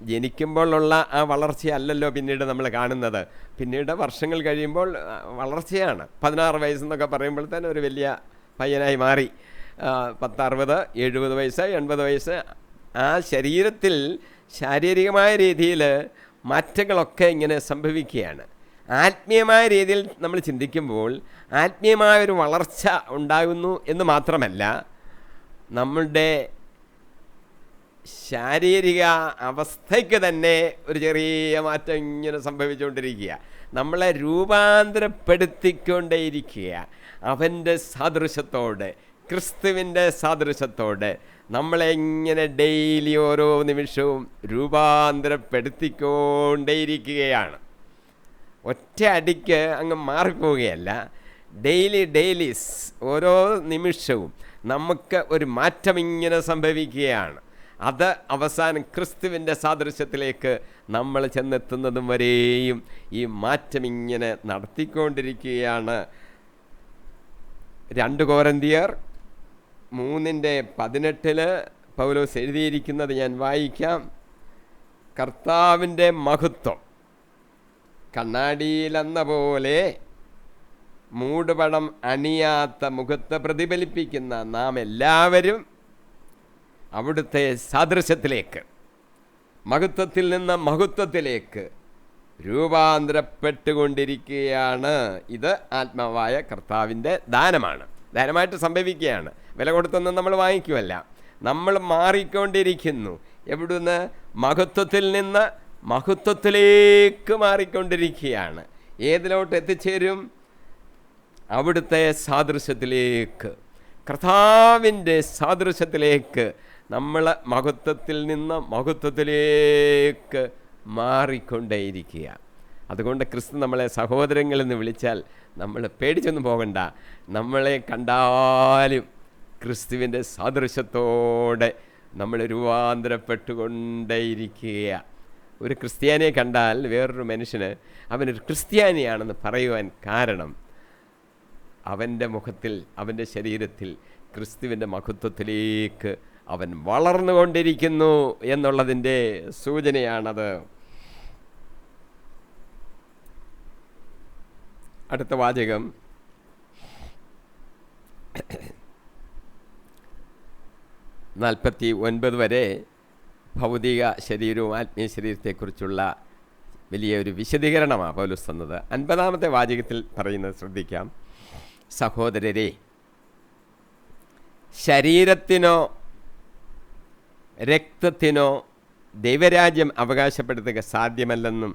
ജനിക്കുമ്പോഴുള്ള ആ വളർച്ചയല്ലല്ലോ പിന്നീട് നമ്മൾ കാണുന്നത്. പിന്നീട് വർഷങ്ങൾ കഴിയുമ്പോൾ വളർച്ചയാണ്. 16 വയസ്സെന്നൊക്കെ പറയുമ്പോൾ തന്നെ ഒരു വലിയ പയ്യനായി മാറി. 10, 60, 70 വയസ്സ്, 80 വയസ്സ്. ആ ശരീരത്തിൽ ശാരീരികമായ രീതിയിൽ മാറ്റങ്ങളൊക്കെ ഇങ്ങനെ സംഭവിക്കുകയാണ്. ആത്മീയമായ രീതിയിൽ നമ്മൾ ചിന്തിക്കുമ്പോൾ ആത്മീയമായൊരു വളർച്ച ഉണ്ടാകുന്നു എന്ന് മാത്രമല്ല, നമ്മളുടെ ശാരീരിക അവസ്ഥയ്ക്ക് തന്നെ ഒരു ചെറിയ മാറ്റം ഇങ്ങനെ സംഭവിച്ചുകൊണ്ടിരിക്കുക. നമ്മളെ രൂപാന്തരപ്പെടുത്തിക്കൊണ്ടേയിരിക്കുക. അവൻ്റെ സാദൃശ്യത്തോടെ, ക്രിസ്തുവിൻ്റെ സാദൃശ്യത്തോടെ നമ്മളെ ഇങ്ങനെ ഡെയിലി ഓരോ നിമിഷവും രൂപാന്തരപ്പെടുത്തിക്കൊണ്ടേയിരിക്കുകയാണ്. ഒറ്റ അടിക്ക് അങ്ങ് മാറിപ്പോവുകയല്ല. ഡെയിലി ഓരോ നിമിഷവും നമുക്ക് ഒരു മാറ്റം ഇങ്ങനെ സംഭവിക്കുകയാണ്. അത് അവസാനം ക്രിസ്തുവിൻ്റെ സാദൃശ്യത്തിലേക്ക് നമ്മൾ ചെന്നെത്തുന്നതും വരെയും ഈ മാറ്റം ഇങ്ങനെ നടത്തിക്കൊണ്ടിരിക്കുകയാണ്. 2 കൊരിന്ത്യർ 3:18 പൗലോസ് എഴുതിയിരിക്കുന്നത് ഞാൻ വായിക്കാം. കർത്താവിൻ്റെ മഹത്വം കണ്ണാടിയിലെന്ന പോലെ മൂടുപടം അണിയാത്ത മുഖത്ത് പ്രതിഫലിപ്പിക്കുന്ന നാം എല്ലാവരും അവിടുത്തെ സാദൃശ്യത്തിലേക്ക്, മഹത്വത്തിൽ നിന്ന് മഹത്വത്തിലേക്ക് രൂപാന്തരപ്പെട്ടുകൊണ്ടിരിക്കുകയാണ്. ഇത് ആത്മാവായ കർത്താവിൻ്റെ ദാനമായിട്ട് സംഭവിക്കുകയാണ്. വില കൊടുത്തൊന്നും നമ്മൾ വാങ്ങിക്കുമല്ല. നമ്മൾ മാറിക്കൊണ്ടിരിക്കുന്നു. എവിടുന്ന്? മഹത്വത്തിൽ നിന്ന് മഹത്വത്തിലേക്ക് മാറിക്കൊണ്ടിരിക്കുകയാണ്. ഏതിലോട്ട് എത്തിച്ചേരും? അവിടുത്തെ സാദൃശ്യത്തിലേക്ക്, കർത്താവിൻ്റെ സാദൃശ്യത്തിലേക്ക് നമ്മൾ മഹത്വത്തിൽ നിന്ന് മഹത്വത്തിലേക്ക് മാറിക്കൊണ്ടേയിരിക്കുക. അതുകൊണ്ട് ക്രിസ്തു നമ്മളെ സഹോദരങ്ങളെന്ന് വിളിച്ചാൽ നമ്മൾ പേടിച്ചൊന്നും പോകണ്ട. നമ്മളെ കണ്ടാലും ക്രിസ്തുവിൻ്റെ സാദൃശ്യത്തോടെ നമ്മൾ രൂപാന്തരപ്പെട്ടുകൊണ്ടേയിരിക്കുക. ഒരു ക്രിസ്ത്യാനിയെ കണ്ടാൽ വേറൊരു മനുഷ്യന് അവനൊരു ക്രിസ്ത്യാനിയാണെന്ന് പറയുവാൻ കാരണം അവൻ്റെ മുഖത്തിൽ, അവൻ്റെ ശരീരത്തിൽ ക്രിസ്തുവിൻ്റെ മഹത്വത്തിലേക്ക് അവൻ വളർന്നുകൊണ്ടിരിക്കുന്നു എന്നുള്ളതിൻ്റെ സൂചനയാണത്. അടുത്ത വാചകം 49 വരെ ഭൗതിക ശരീരവും ആത്മീയ ശരീരത്തെക്കുറിച്ചുള്ള വലിയൊരു വിശദീകരണമാണ് പൗലോസ് തന്നത്. 50-ാമത്തെ വാചകത്തിൽ പറയുന്നത് ശ്രദ്ധിക്കാം. സഹോദരരെ, ശരീരത്തിനോ രക്തത്തിനോ ദൈവരാജ്യം അവകാശപ്പെടുത്തുക സാധ്യമല്ലെന്നും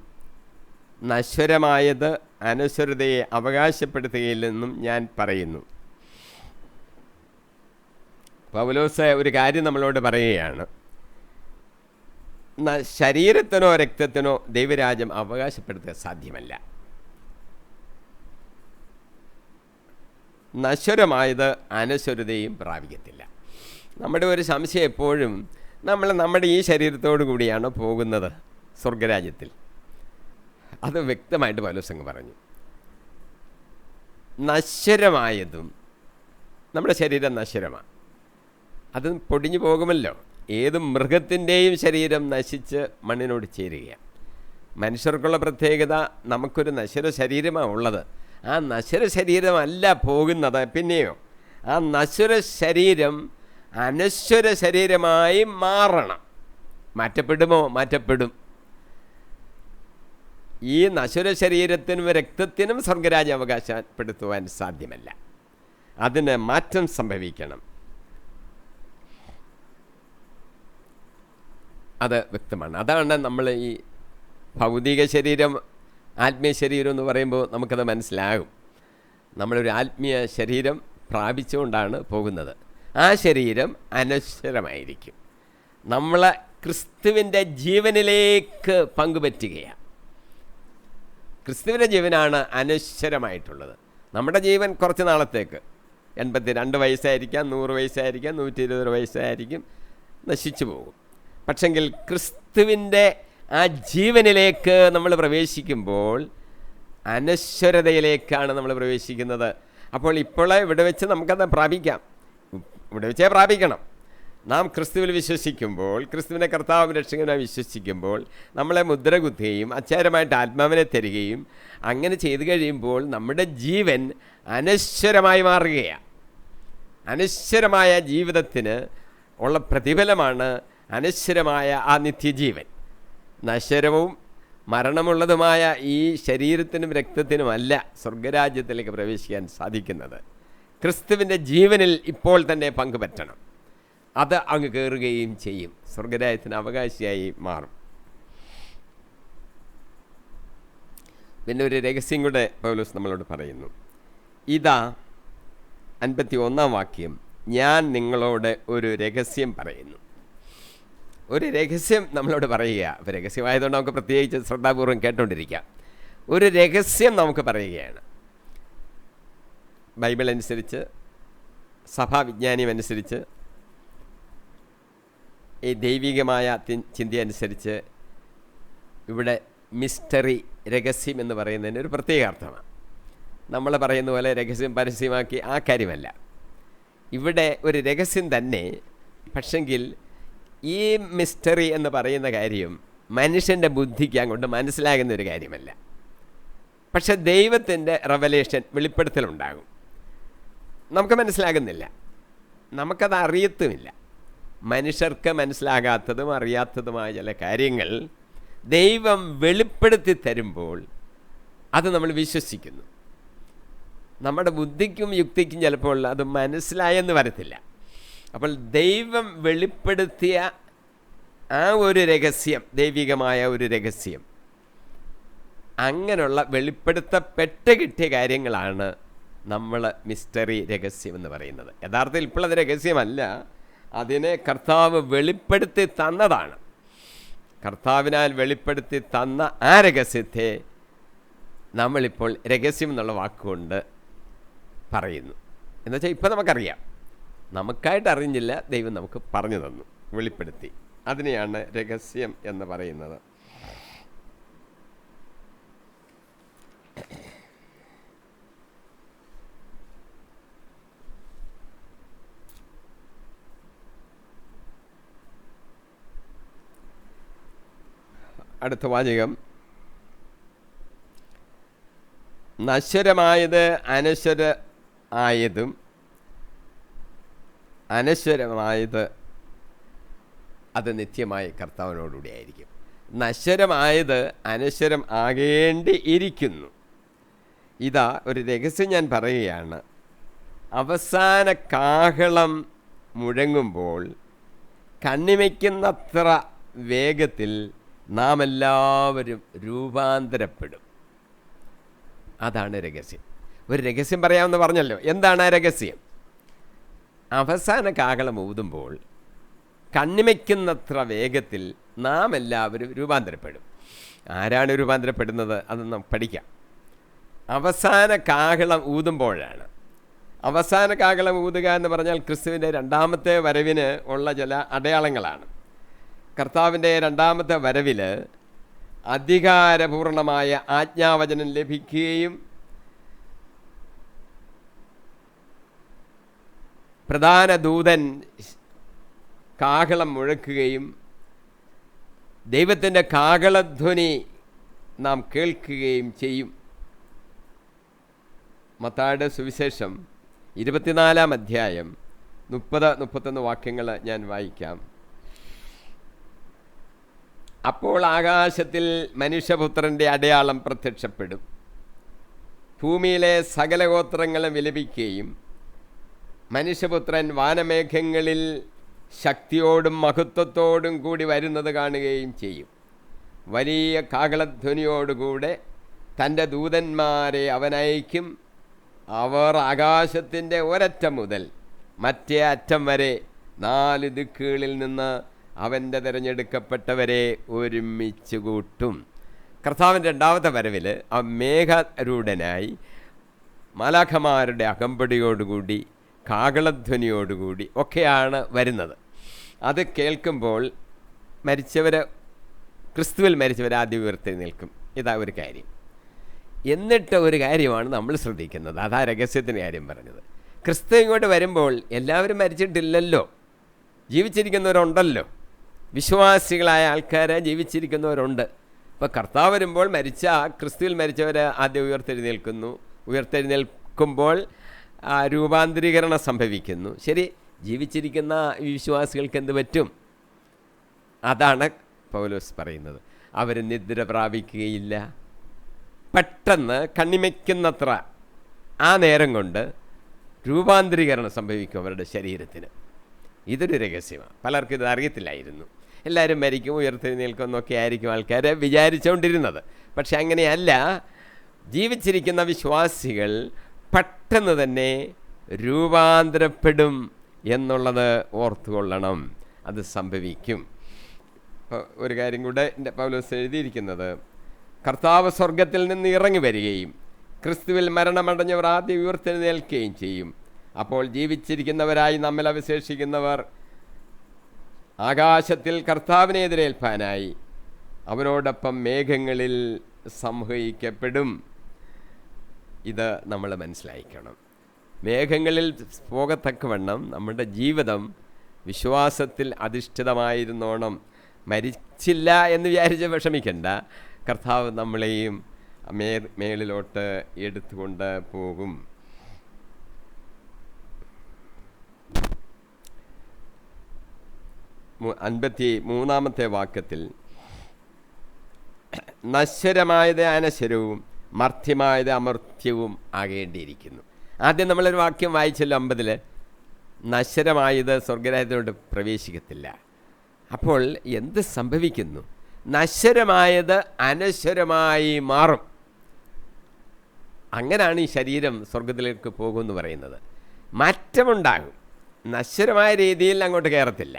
നശ്വരമായത് അനശ്വരതയെ അവകാശപ്പെടുത്തുകയില്ലെന്നും ഞാൻ പറയുന്നു. പൗലോസ് ഒരു കാര്യം നമ്മളോട് പറയുകയാണ്. ശരീരത്തിനോ രക്തത്തിനോ ദൈവരാജ്യം അവകാശപ്പെടുത്തുക സാധ്യമല്ല. നശ്വരമായത് അനശ്വരതയും പ്രാപിക്കത്തില്ല. നമ്മുടെ ഒരു സംശയം എപ്പോഴും നമ്മുടെ ഈ ശരീരത്തോടു കൂടിയാണ് പോകുന്നത് സ്വർഗരാജ്യത്തിൽ. അത് വ്യക്തമായിട്ട് പൗലോസ് പറഞ്ഞു. നശ്വരമായതും, നമ്മുടെ ശരീരം നശ്വരമാണ്, അത് പൊടിഞ്ഞു പോകുമല്ലോ. ഏത് മൃഗത്തിൻ്റെയും ശരീരം നശിച്ച് മണ്ണിനോട് ചേരുകയാണ്. മനുഷ്യർക്കുള്ള പ്രത്യേകത, നമുക്കൊരു നശ്വര ശരീരമാണ് ഉള്ളത്. ആ നശ്വര ശരീരമല്ല പോകുന്നത്. പിന്നെയോ ആ നശ്വര ശരീരം അനശ്വര ശരീരമായി മാറണം. മാറ്റപ്പെടുമോ? മാറ്റപ്പെടും. ഈ നശ്വര ശരീരത്തിനും രക്തത്തിനും സ്വർഗരാജ്യം അവകാശപ്പെടുത്തുവാൻ സാധ്യമല്ല. അതിന് മാറ്റം സംഭവിക്കണം. അത് വ്യക്തമാണ്. അതാണ് നമ്മൾ ഈ ഭൗതിക ശരീരം ആത്മീയ ശരീരം എന്ന് പറയുമ്പോൾ നമുക്കത് മനസ്സിലാകും. നമ്മളൊരു ആത്മീയ ശരീരം പ്രാപിച്ചുകൊണ്ടാണ് പോകുന്നത്. ആ ശരീരം അനശ്വരമായിരിക്കും. നമ്മൾ ക്രിസ്തുവിൻ്റെ ജീവനിലേക്ക് പങ്കുപറ്റുകയാണ്. ക്രിസ്തുവിൻ്റെ ജീവനാണ് അനശ്വരമായിട്ടുള്ളത്. നമ്മുടെ ജീവൻ കുറച്ച് നാളത്തേക്ക്, 82 വയസ്സായിരിക്കാം, 100 വയസ്സായിരിക്കാം, 120 വയസ്സായിരിക്കും, നശിച്ചു പോകും. പക്ഷെങ്കിൽ ക്രിസ്തുവിൻ്റെ ആ ജീവനിലേക്ക് നമ്മൾ പ്രവേശിക്കുമ്പോൾ അനശ്വരതയിലേക്കാണ് നമ്മൾ പ്രവേശിക്കുന്നത്. അപ്പോൾ ഇവിടെ വെച്ച് നമുക്കത് പ്രാപിക്കാം. ഇവിടെ വെച്ചേ പ്രാപിക്കണം. നാം ക്രിസ്തുവിൽ വിശ്വസിക്കുമ്പോൾ, ക്രിസ്തുവിനെ കർത്താവ് രക്ഷകനായി വിശ്വസിക്കുമ്പോൾ നമ്മളെ മുദ്ര കുത്തുകയും അച്ചാരമായിട്ട് ആത്മാവിനെ തരികയും അങ്ങനെ ചെയ്തു കഴിയുമ്പോൾ നമ്മുടെ ജീവൻ അനശ്വരമായി മാറുകയാണ്. അനശ്വരമായ ജീവിതത്തിന് ഉള്ള പ്രതിഫലമാണ് അനശ്വരമായ ആ നിത്യജീവൻ. നശ്വരവും മരണമുള്ളതുമായ ഈ ശരീരത്തിനും രക്തത്തിനുമല്ല സ്വർഗരാജ്യത്തിലേക്ക് പ്രവേശിക്കാൻ സാധിക്കുന്നത്. ക്രിസ്തുവിൻ്റെ ജീവനിൽ ഇപ്പോൾ തന്നെ പങ്കുപറ്റണം. അത് അങ്ങ് കയറുകയും ചെയ്യും, സ്വർഗരാജ്യത്തിന് അവകാശിയായി മാറും. പിന്നെ ഒരു രഹസ്യം കൂടെ പൗലോസ് നമ്മളോട് പറയുന്നു. ഇതാ 51 വാക്യം, ഞാൻ നിങ്ങളോട് ഒരു രഹസ്യം പറയുന്നു. ഒരു രഹസ്യം നമ്മളോട് പറയുക. അപ്പോൾ രഹസ്യമായതുകൊണ്ട് നമുക്ക് പ്രത്യേകിച്ച് ശ്രദ്ധാപൂർവം കേട്ടുകൊണ്ടിരിക്കാം. ഒരു രഹസ്യം നമുക്ക് പറയുകയാണ്. ബൈബിൾ അനുസരിച്ച്, സഭാവിജ്ഞാനം അനുസരിച്ച്, ഈ ദൈവികമായ ചിന്തയനുസരിച്ച് ഇവിടെ മിസ്റ്ററി, രഹസ്യം എന്ന് പറയുന്നതിന് ഒരു പ്രത്യേക അർത്ഥമാണ്. നമ്മൾ പറയുന്ന പോലെ രഹസ്യം പരസ്യമാക്കി ആ കാര്യമല്ല. ഇവിടെ ഒരു രഹസ്യം തന്നെ, പക്ഷെങ്കിൽ ഈ മിസ്റ്ററി എന്ന് പറയുന്ന കാര്യം മനുഷ്യൻ്റെ ബുദ്ധിക്ക് അങ്ങോട്ട് മനസ്സിലാകുന്ന ഒരു കാര്യമല്ല. പക്ഷെ ദൈവത്തിൻ്റെ റെവലേഷൻ, വെളിപ്പെടുത്തലുണ്ടാകും. നമുക്ക് മനസ്സിലാകുന്നില്ല, നമുക്കത് അറിയത്തുമില്ല. മനുഷ്യർക്ക് മനസ്സിലാകാത്തതും അറിയാത്തതുമായ ചില കാര്യങ്ങൾ ദൈവം വെളിപ്പെടുത്തി തരുമ്പോൾ അത് നമ്മൾ വിശ്വസിക്കുന്നു. നമ്മുടെ ബുദ്ധിക്കും യുക്തിക്കും ചിലപ്പോൾ അത് മനസ്സിലായെന്ന് വരത്തില്ല. അപ്പോൾ ദൈവം വെളിപ്പെടുത്തിയ ആ ഒരു രഹസ്യം, ദൈവികമായ ഒരു രഹസ്യം, അങ്ങനെയുള്ള വെളിപ്പെടുത്തപ്പെട്ട് കിട്ടിയ കാര്യങ്ങളാണ് നമ്മൾ മിസ്റ്ററി, രഹസ്യം എന്ന് പറയുന്നത്. യഥാർത്ഥത്തിൽ ഇപ്പോഴത് രഹസ്യമല്ല, അതിനെ കർത്താവ് വെളിപ്പെടുത്തി തന്നതാണ്. കർത്താവിനാൽ വെളിപ്പെടുത്തി തന്ന ആ രഹസ്യത്തെ നമ്മളിപ്പോൾ രഹസ്യം എന്നുള്ള വാക്കുകൊണ്ട് പറയുന്നു. എന്നുവെച്ചാൽ ഇപ്പം നമുക്കറിയാം, നമുക്കായിട്ട് അറിഞ്ഞില്ല, ദൈവം നമുക്ക് പറഞ്ഞു തന്നു, വെളിപ്പെടുത്തി. അതിനെയാണ് രഹസ്യം എന്ന് പറയുന്നത്. അടുത്ത വാചകം, നശ്വരമായത് അനശ്വരമായതും അനശ്വരമായത് അത് നിത്യമായി കർത്താവിനോടുകൂടി ആയിരിക്കും. നശ്വരമായത് അനശ്വരം ആകേണ്ടിയിരിക്കുന്നു. ഇതാ ഒരു രഹസ്യം ഞാൻ പറയുകയാണ്. അവസാന കാഹളം മുഴങ്ങുമ്പോൾ കണ്ണിമയ്ക്കുന്നത്ര വേഗത്തിൽ നാം എല്ലാവരും രൂപാന്തരപ്പെടും. അതാണ് രഹസ്യം. ഒരു രഹസ്യം പറയാമെന്ന് പറഞ്ഞല്ലോ. എന്താണ് ആ രഹസ്യം? അവസാന കാഹളം ഊതുമ്പോൾ കണ്ണിമയ്ക്കുന്നത്ര വേഗത്തിൽ നാം എല്ലാവരും രൂപാന്തരപ്പെടും. ആരാണ് രൂപാന്തരപ്പെടുന്നത്? അത് നമുക്ക് പഠിക്കാം. അവസാന കാഹളം ഊതുമ്പോഴാണ്. അവസാന കാഹളം ഊതുക എന്ന് പറഞ്ഞാൽ ക്രിസ്തുവിൻ്റെ രണ്ടാമത്തെ വരവിന് ഉള്ള ചില അടയാളങ്ങളാണ്. കർത്താവിൻ്റെ രണ്ടാമത്തെ വരവിൽ അധികാരപൂർണമായ ആജ്ഞാവചനം ലഭിക്കുകയും പ്രധാന ദൂതൻ കാഹളം മുഴക്കുകയും ദൈവത്തിൻ്റെ കാഹളധ്വനി നാം കേൾക്കുകയും ചെയ്യും. മത്തായിയുടെ സുവിശേഷം 24 അധ്യായം 30-31 വാക്യങ്ങൾ ഞാൻ വായിക്കാം. അപ്പോൾ ആകാശത്തിൽ മനുഷ്യപുത്രൻ്റെ അടയാളം പ്രത്യക്ഷപ്പെടും. ഭൂമിയിലെ സകല ഗോത്രങ്ങളും വിലപിക്കുകയും മനുഷ്യപുത്രൻ വാനമേഘങ്ങളിൽ ശക്തിയോടും മഹത്വത്തോടും കൂടി വരുന്നത് കാണുകയും ചെയ്യും. വലിയ കാഹളധ്വനിയോടുകൂടെ തൻ്റെ ദൂതന്മാരെ അവനയക്കും. അവർ ആകാശത്തിൻ്റെ ഒരറ്റം മുതൽ മറ്റേ അറ്റം വരെ 4 ദിക്കുകളിൽ നിന്ന് അവൻ്റെ തിരഞ്ഞെടുക്കപ്പെട്ടവരെ ഒരുമിച്ച് കൂട്ടും. കർത്താവിൻ്റെ രണ്ടാമത്തെ വരവിൽ ആ മേഘരൂഢനായി മാലാഖമാരുടെ അകമ്പടിയോടുകൂടി കാഹളധ്വനിയോടുകൂടി ഒക്കെയാണ് വരുന്നത്. അത് കേൾക്കുമ്പോൾ ക്രിസ്തുവിൽ മരിച്ചവർ ആദ്യം ഉയർത്തെഴുന്നേൽക്കും. ഇതാ ഒരു കാര്യം. എന്നിട്ട് ഒരു കാര്യമാണ് നമ്മൾ ശ്രദ്ധിക്കുന്നത്. അതാ രഹസ്യത്തിൻ്റെ കാര്യം പറഞ്ഞത്. ക്രിസ്തു ഇങ്ങോട്ട് വരുമ്പോൾ എല്ലാവരും മരിച്ചിട്ടില്ലല്ലോ, ജീവിച്ചിരിക്കുന്നവരുണ്ടല്ലോ. വിശ്വാസികളായ ആൾക്കാർ ജീവിച്ചിരിക്കുന്നവരുണ്ട്. ഇപ്പോൾ കർത്താവ് വരുമ്പോൾ ക്രിസ്തുവിൽ മരിച്ചവർ ആദ്യം ഉയർത്തെഴുന്നേൽക്കുമ്പോൾ രൂപാന്തരീകരണം സംഭവിക്കുന്നു. ശരി, ജീവിച്ചിരിക്കുന്ന വിശ്വാസികൾക്ക് എന്ത് പറ്റും? അതാണ് പൗലോസ് പറയുന്നത്. അവർ നിദ്ര പ്രാപിക്കുകയില്ല. പെട്ടെന്ന് കണ്ണിമയ്ക്കുന്നത്ര ആ നേരം കൊണ്ട് രൂപാന്തരീകരണം സംഭവിക്കും അവരുടെ ശരീരത്തിന്. ഇതൊരു രഹസ്യമാണ്. പലർക്കും ഇത് അറിയത്തില്ലായിരുന്നു. എല്ലാവരും മരിക്കും, ഉയർത്തെഴുന്നേൽക്കും എന്നൊക്കെ ആയിരിക്കും ആൾക്കാർ വിചാരിച്ചുകൊണ്ടിരുന്നത്. പക്ഷെ അങ്ങനെയല്ല. ജീവിച്ചിരിക്കുന്ന വിശ്വാസികൾ പെട്ടെന്ന് തന്നെ രൂപാന്തരപ്പെടും എന്നുള്ളത് ഓർത്തുകൊള്ളണം. അത് സംഭവിക്കും. ഒരു കാര്യം കൂടെ പൗലോസ് എഴുതിയിരിക്കുന്നത്, കർത്താവ് സ്വർഗത്തിൽ നിന്ന് ഇറങ്ങി വരികയും ക്രിസ്തുവിൽ മരണമടഞ്ഞവർ ആദ്യം ഉയർത്തെഴുന്നേൽക്കുകയും ചെയ്യും. അപ്പോൾ ജീവിച്ചിരിക്കുന്നവരായി നമ്മിൽ അവശേഷിക്കുന്നവർ ആകാശത്തിൽ കർത്താവിനെ എതിരേൽപ്പാനായി അവരോടൊപ്പം മേഘങ്ങളിൽ സംവഹിക്കപ്പെടും. ഇത് നമ്മൾ മനസ്സിലാക്കണം. മേഘങ്ങളിൽ പോകത്തക്കവണ്ണം നമ്മുടെ ജീവിതം വിശ്വാസത്തിൽ അധിഷ്ഠിതമായിരുന്നോണം. മരിച്ചില്ല എന്ന് വിചാരിച്ച് വിഷമിക്കണ്ട. കർത്താവ് നമ്മളെയും മേളിലോട്ട് എടുത്തുകൊണ്ട് പോകും. അൻപത്തിമൂന്നാമത്തെ വാക്യത്തിൽ നശ്വരമായത് അനശ്വരവും മർത്യമായത് അമർത്യവും ആകേണ്ടിയിരിക്കുന്നു. ആദ്യം നമ്മളൊരു വാക്യം വായിച്ചല്ലോ 50, നശ്വരമായത് സ്വർഗരാജ്യത്തോട് പ്രവേശിക്കത്തില്ല. അപ്പോൾ എന്ത് സംഭവിക്കുന്നു? നശ്വരമായത് അനശ്വരമായി മാറും. അങ്ങനെയാണ് ഈ ശരീരം സ്വർഗത്തിലേക്ക് പോകുമെന്ന് പറയുന്നത്. മാറ്റമുണ്ടാകും. നശ്വരമായ രീതിയിൽ അങ്ങോട്ട് കയറത്തില്ല.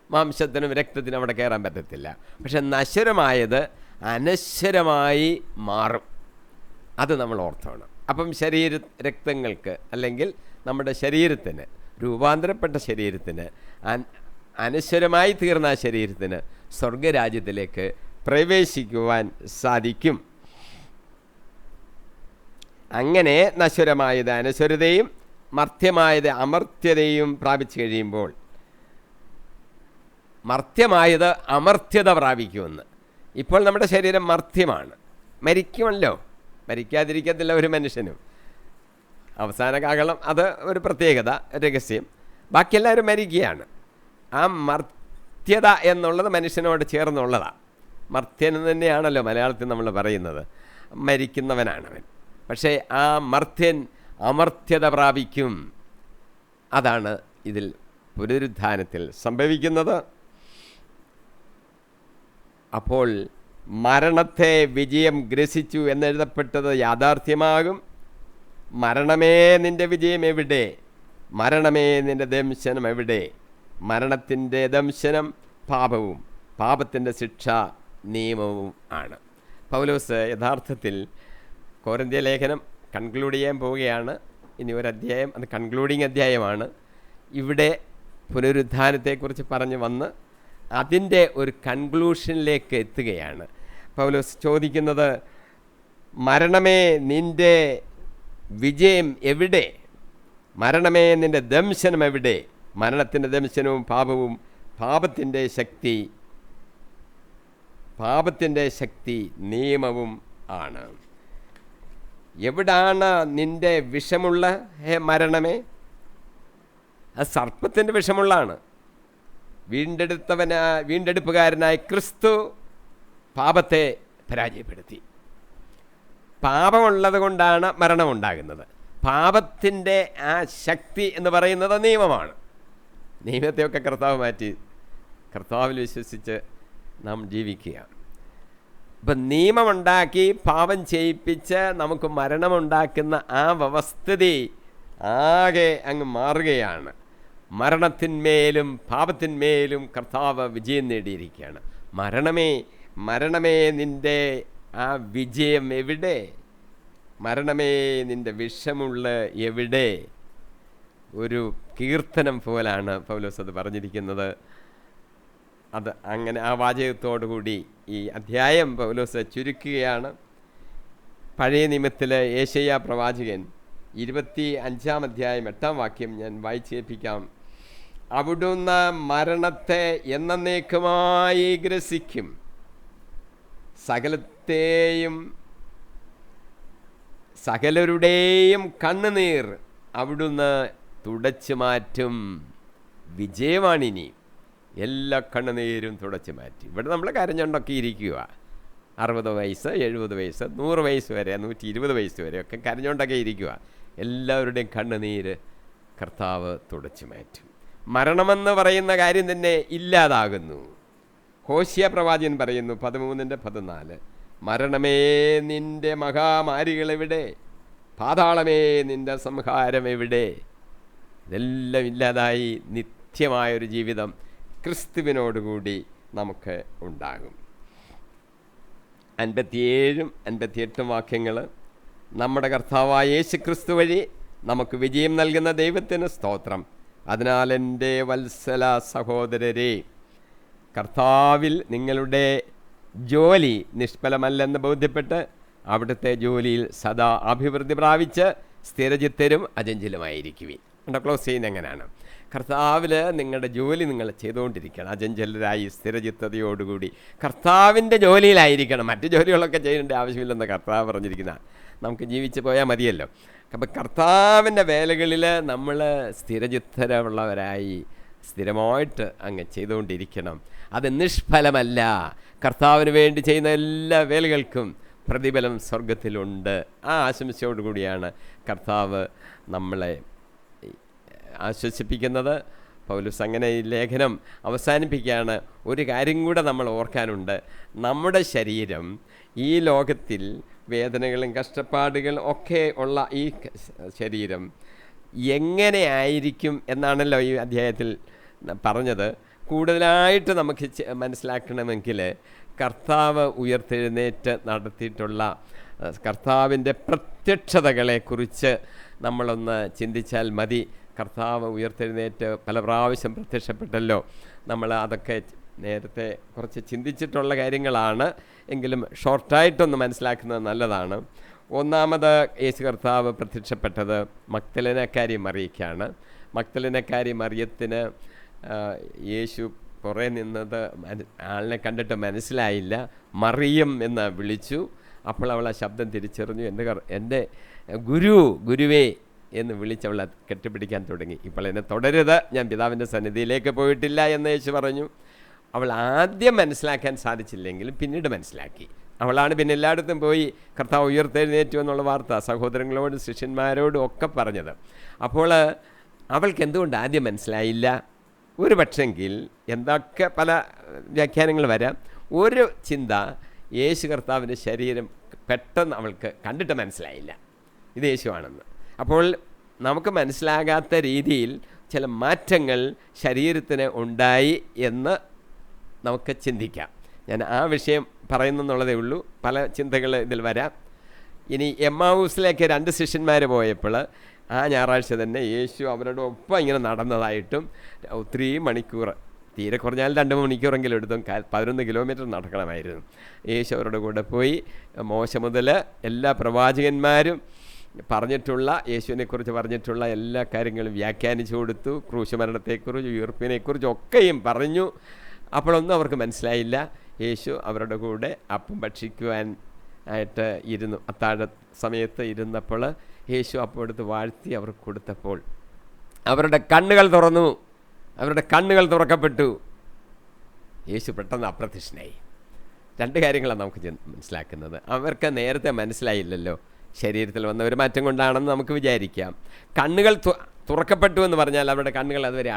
മാംസത്തിനും രക്തത്തിനും അവിടെ കയറാൻ പറ്റത്തില്ല. പക്ഷെ നശ്വരമായത് അനശ്വരമായി മാറും. അത് നമ്മൾ ഓർത്തോണം. അപ്പം രക്തങ്ങൾക്ക് അല്ലെങ്കിൽ നമ്മുടെ ശരീരത്തിന്, രൂപാന്തരപ്പെട്ട ശരീരത്തിന്, അനശ്വരമായി തീർന്ന ശരീരത്തിന് സ്വർഗരാജ്യത്തിലേക്ക് പ്രവേശിക്കുവാൻ സാധിക്കും. അങ്ങനെ നശ്വരമായത് അനശ്വരതയും മർത്യമായത് അമർത്യതയും പ്രാപിച്ചു കഴിയുമ്പോൾ, മർത്യമായത് അമർത്യത പ്രാപിക്കുമെന്ന്. ഇപ്പോൾ നമ്മുടെ ശരീരം മർത്യമാണ്, മരിക്കുമല്ലോ. മരിക്കാതിരിക്കത്തില്ല ഒരു മനുഷ്യനും. അവസാന കാലം അത് ഒരു പ്രത്യേകത, രഹസ്യം. ബാക്കിയെല്ലാവരും മരിക്കുകയാണ്. ആ മർത്യത എന്നുള്ളത് മനുഷ്യനോട് ചേർന്നുള്ളതാണ്. മർത്യൻ തന്നെയാണല്ലോ മലയാളത്തിൽ നമ്മൾ പറയുന്നത്. മരിക്കുന്നവനാണവൻ. പക്ഷേ ആ മർത്യൻ അമർത്യത പ്രാപിക്കും. അതാണ് ഇതിൽ പുനരുത്ഥാനത്തിൽ സംഭവിക്കുന്നത്. അപ്പോൾ മരണത്തെ വിജയം ഗ്രസിച്ചു എന്നെഴുതപ്പെട്ടത് യാഥാർത്ഥ്യമാകും. മരണമേ നിൻ്റെ വിജയം എവിടെ? മരണമേ നിൻ്റെ ദംശനം എവിടെ? മരണത്തിൻ്റെ ദംശനം പാപവും പാപത്തിൻ്റെ ശിക്ഷ നിയമവും ആണ്. പൗലോസ് യഥാർത്ഥത്തിൽ കൊരിന്ത്യ ലേഖനം കൺക്ലൂഡ് ചെയ്യാൻ പോവുകയാണ്. ഇനി ഒരു അധ്യായം, അത് കൺക്ലൂഡിങ് അധ്യായമാണ്. ഇവിടെ പുനരുത്ഥാനത്തെക്കുറിച്ച് പറഞ്ഞു വന്ന് അതിൻ്റെ ഒരു കൺക്ലൂഷനിലേക്ക് എത്തുകയാണ്. പൗലോസ് ചോദിക്കുന്നത്, മരണമേ നിൻ്റെ വിജയം എവിടെ? മരണമേ നിൻ്റെ ദംശനം എവിടെ? മരണത്തിൻ്റെ ദംശനവും പാപവും പാപത്തിൻ്റെ ശക്തി നിയമവും ആണ്. എവിടാണ് നിൻ്റെ വിഷമുള്ള മരണമേ? അത് സർപ്പത്തിൻ്റെ വിഷമുള്ളതാണ്. വീണ്ടെടുപ്പുകാരനായ ക്രിസ്തു പാപത്തെ പരാജയപ്പെടുത്തി. പാപമുള്ളത് കൊണ്ടാണ് മരണമുണ്ടാകുന്നത്. പാപത്തിൻ്റെ ആ ശക്തി എന്ന് പറയുന്നത് നിയമമാണ്. നിയമത്തെയൊക്കെ കർത്താവ് മാറ്റി കർത്താവിൽ വിശ്വസിച്ച് നാം ജീവിക്കുക. ഇപ്പം നിയമമുണ്ടാക്കി പാപം ചെയ്യിപ്പിച്ച് നമുക്ക് മരണമുണ്ടാക്കുന്ന ആ വ്യവസ്ഥിതി ആകെ അങ്ങ് മാറുകയാണ്. മരണത്തിന്മേലും പാപത്തിന്മേലും കർത്താവ് വിജയം നേടിയിരിക്കുകയാണ്. മരണമേ നിൻ്റെ ആ വിജയം എവിടെ? മരണമേ നിൻ്റെ വിഷമുള്ള എവിടെ? ഒരു കീർത്തനം പോലാണ് പൗലോസ് അത് പറഞ്ഞിരിക്കുന്നത്. അത് അങ്ങനെ ആ വാചകത്തോടുകൂടി ഈ അധ്യായം പൗലോസ് ചുരുക്കുകയാണ്. പഴയ നിയമത്തിലെ യേശയ്യാ പ്രവാചകൻ 25-ാം അധ്യായം 8-ാം വാക്യം ഞാൻ വായിച്ചേൽപ്പിക്കാം. അവിടുന്ന് മരണത്തെ എന്നേക്കുമായി ഗ്രസിക്കും, സകലരുടെയും കണ്ണുനീർ അവിടുന്ന് തുടച്ചു മാറ്റും. വിജയമാണിനി. എല്ലാ കണ്ണുനീരും തുടച്ചു മാറ്റി. ഇവിടെ നമ്മൾ കരഞ്ഞുകൊണ്ടൊക്കെ ഇരിക്കുക. 60 വയസ്സ്, 70 വയസ്സ്, 100 വയസ്സ് വരെ, 120 വയസ്സ് വരെ ഒക്കെ കരഞ്ഞുകൊണ്ടൊക്കെ ഇരിക്കുക. എല്ലാവരുടെയും കണ്ണുനീര് കർത്താവ് തുടച്ചു മാറ്റും. മരണമെന്ന് പറയുന്ന കാര്യം തന്നെ ഇല്ലാതാകുന്നു. ഹോശിയ പ്രവാചകൻ പറയുന്നു 13:14, മരണമേ നിൻ്റെ മഹാമാരികളെവിടെ, പാതാളമേ നിൻ്റെ സംഹാരം എവിടെ? ഇതെല്ലാം ഇല്ലാതായി നിത്യമായൊരു ജീവിതം ക്രിസ്തുവിനോടുകൂടി നമുക്ക് ഉണ്ടാകും. 57 58 വാക്യങ്ങൾ. നമ്മുടെ കർത്താവായ യേശു ക്രിസ്തു വഴി നമുക്ക് വിജയം നൽകുന്ന ദൈവത്തിന് സ്തോത്രം. അതിനാൽ എൻ്റെ വത്സല സഹോദരരെ, കർത്താവിൽ നിങ്ങളുടെ ജോലി നിഷ്ഫലമല്ലെന്ന് ബോധ്യപ്പെട്ട് അവിടുത്തെ ജോലിയിൽ സദാ അഭിവൃദ്ധി പ്രാപിച്ച് സ്ഥിരചിത്തരും അചഞ്ചലുമായിരിക്കുവിൻ. എൻ്റെ ക്ലോസ് ചെയ്യുന്നത് എങ്ങനെയാണ്? കർത്താവിൽ നിങ്ങളുടെ ജോലി നിങ്ങൾ ചെയ്തുകൊണ്ടിരിക്കണം, അചഞ്ചലരായി സ്ഥിരചിത്തതയോടുകൂടി കർത്താവിൻ്റെ ജോലിയിലായിരിക്കണം. മറ്റു ജോലികളൊക്കെ ചെയ്യേണ്ട ആവശ്യമില്ലെന്ന് കർത്താവ് പറഞ്ഞിരിക്കുന്ന, നമുക്ക് ജീവിച്ച് പോയാൽ മതിയല്ലോ. അപ്പം കർത്താവിൻ്റെ വേലകളിൽ നമ്മൾ സ്ഥിരചിത്തരമുള്ളവരായി സ്ഥിരമായിട്ട് അങ്ങ് ചെയ്തുകൊണ്ടിരിക്കണം. അത് നിഷ്ഫലമല്ല. കർത്താവിന് വേണ്ടി ചെയ്യുന്ന എല്ലാ വേലകൾക്കും പ്രതിഫലം സ്വർഗത്തിലുണ്ട്. ആ ആശംസയോടുകൂടിയാണ് കർത്താവ് നമ്മളെ ആശ്വസിപ്പിക്കുന്നത്. പൗലോസ് അങ്ങനെ ഈ ലേഖനം അവസാനിപ്പിക്കുകയാണ്. ഒരു കാര്യം കൂടെ നമ്മൾ ഓർക്കാനുണ്ട്. നമ്മുടെ ശരീരം ഈ ലോകത്തിൽ വേദനകളും കഷ്ടപ്പാടുകളും ഒക്കെ ഉള്ള ഈ ശരീരം എങ്ങനെയായിരിക്കും എന്നാണല്ലോ ഈ അധ്യായത്തിൽ പറഞ്ഞത്. കൂടുതലായിട്ട് നമുക്ക് മനസ്സിലാക്കണമെങ്കിൽ കർത്താവ് ഉയർത്തെഴുന്നേറ്റ് നടത്തിയിട്ടുള്ള കർത്താവിൻ്റെ പ്രത്യക്ഷതകളെക്കുറിച്ച് നമ്മളൊന്ന് ചിന്തിച്ചാൽ മതി. കർത്താവ് ഉയർത്തെഴുന്നേറ്റ് പല പ്രാവശ്യം പ്രത്യക്ഷപ്പെട്ടല്ലോ. നമ്മൾ അതൊക്കെ നേരത്തെ കുറച്ച് ചിന്തിച്ചിട്ടുള്ള കാര്യങ്ങളാണ്, എങ്കിലും ഷോർട്ടായിട്ടൊന്ന് മനസ്സിലാക്കുന്നത് നല്ലതാണ്. ഒന്നാമത് യേശു കർത്താവ് പ്രത്യക്ഷപ്പെട്ടത് മഗ്ദലേനക്കാരി മറിയയ്ക്കാണ്. മഗ്ദലേനക്കാരി മറിയത്തിന് യേശു പുറേ നിന്നത് ആളിനെ കണ്ടിട്ട് മനസ്സിലായില്ല. മറിയം എന്ന് വിളിച്ചു. അപ്പോൾ അവൾ ആ ശബ്ദം തിരിച്ചറിഞ്ഞു. എൻ്റെ ഗുരുവേ എന്ന് വിളിച്ചവളെ കെട്ടിപ്പിടിക്കാൻ തുടങ്ങി. ഇപ്പോൾ എന്നെ തുടരുത്, ഞാൻ പിതാവിൻ്റെ സന്നിധിയിലേക്ക് പോയിട്ടില്ല എന്ന് യേശു പറഞ്ഞു. അവൾ ആദ്യം മനസ്സിലാക്കാൻ സാധിച്ചില്ലെങ്കിലും പിന്നീട് മനസ്സിലാക്കി. അവളാണ് പിന്നെ എല്ലായിടത്തും പോയി കർത്താവ് ഉയർത്തെഴുന്നേറ്റു എന്നുള്ള വാർത്ത സഹോദരങ്ങളോടും ശിഷ്യന്മാരോടും ഒക്കെ പറഞ്ഞത്. അപ്പോൾ അവൾക്ക് എന്തുകൊണ്ട് ആദ്യം മനസ്സിലായില്ല? ഒരു പക്ഷെങ്കിൽ എന്തൊക്കെ പല വ്യാഖ്യാനങ്ങൾ വരാം. ഒരു ചിന്ത, യേശു കർത്താവിൻ്റെ ശരീരം പെട്ടെന്ന് അവൾക്ക് കണ്ടിട്ട് മനസ്സിലായില്ല ഇത് യേശുവാണെന്ന്. അപ്പോൾ നമുക്ക് മനസ്സിലാകാത്ത രീതിയിൽ ചില മാറ്റങ്ങൾ ശരീരത്തിന് ഉണ്ടായി എന്ന് നമുക്ക് ചിന്തിക്കാം. ഞാൻ ആ വിഷയം പറയുന്നെന്നുള്ളതേ ഉള്ളൂ. പല ചിന്തകൾ ഇതിൽ വരാം. ഇനി എമ്മാവൂസിലേക്ക് 2 ശിഷ്യന്മാർ പോയപ്പോൾ ആ ഞായറാഴ്ച തന്നെ യേശു അവരുടെ ഒപ്പം ഇങ്ങനെ നടന്നതായിട്ടും ഒത്തിരി മണിക്കൂർ, തീരെ കുറഞ്ഞാൽ 2 മണിക്കൂറെങ്കിലും എടുത്തും 11 കിലോമീറ്റർ നടക്കണമായിരുന്നു. യേശു അവരുടെ കൂടെ പോയി. മോശ മുതൽ എല്ലാ പ്രവാചകന്മാരും പറഞ്ഞിട്ടുള്ള, യേശുവിനെക്കുറിച്ച് പറഞ്ഞിട്ടുള്ള എല്ലാ കാര്യങ്ങളും വ്യാഖ്യാനിച്ചു കൊടുത്തു. ക്രൂശ് മരണത്തെക്കുറിച്ച്, ഉയർപ്പിനെക്കുറിച്ചും ഒക്കെയും പറഞ്ഞു. അപ്പോഴൊന്നും അവർക്ക് മനസ്സിലായില്ല. യേശു അവരുടെ കൂടെ അപ്പം ഭക്ഷിക്കുവാൻ ആയിട്ട് ഇരുന്നു. അത്താഴ സമയത്ത് ഇരുന്നപ്പോൾ യേശു അപ്പം എടുത്ത് വാഴ്ത്തി അവർക്ക് കൊടുത്തപ്പോൾ അവരുടെ കണ്ണുകൾ തുറന്നു. അവരുടെ കണ്ണുകൾ തുറക്കപ്പെട്ടു. യേശു പെട്ടെന്ന് അപ്രത്യക്ഷനായി. 2 കാര്യങ്ങളാണ് നമുക്ക് മനസ്സിലാക്കുന്നത്. അവർക്ക് നേരത്തെ മനസ്സിലായില്ലല്ലോ, ശരീരത്തിൽ വന്ന ഒരു മാറ്റം കൊണ്ടാണെന്ന് നമുക്ക് വിചാരിക്കാം. കണ്ണുകൾ തുറക്കപ്പെട്ടു എന്ന് പറഞ്ഞാൽ അവരുടെ കണ്ണുകൾ അതുവരെ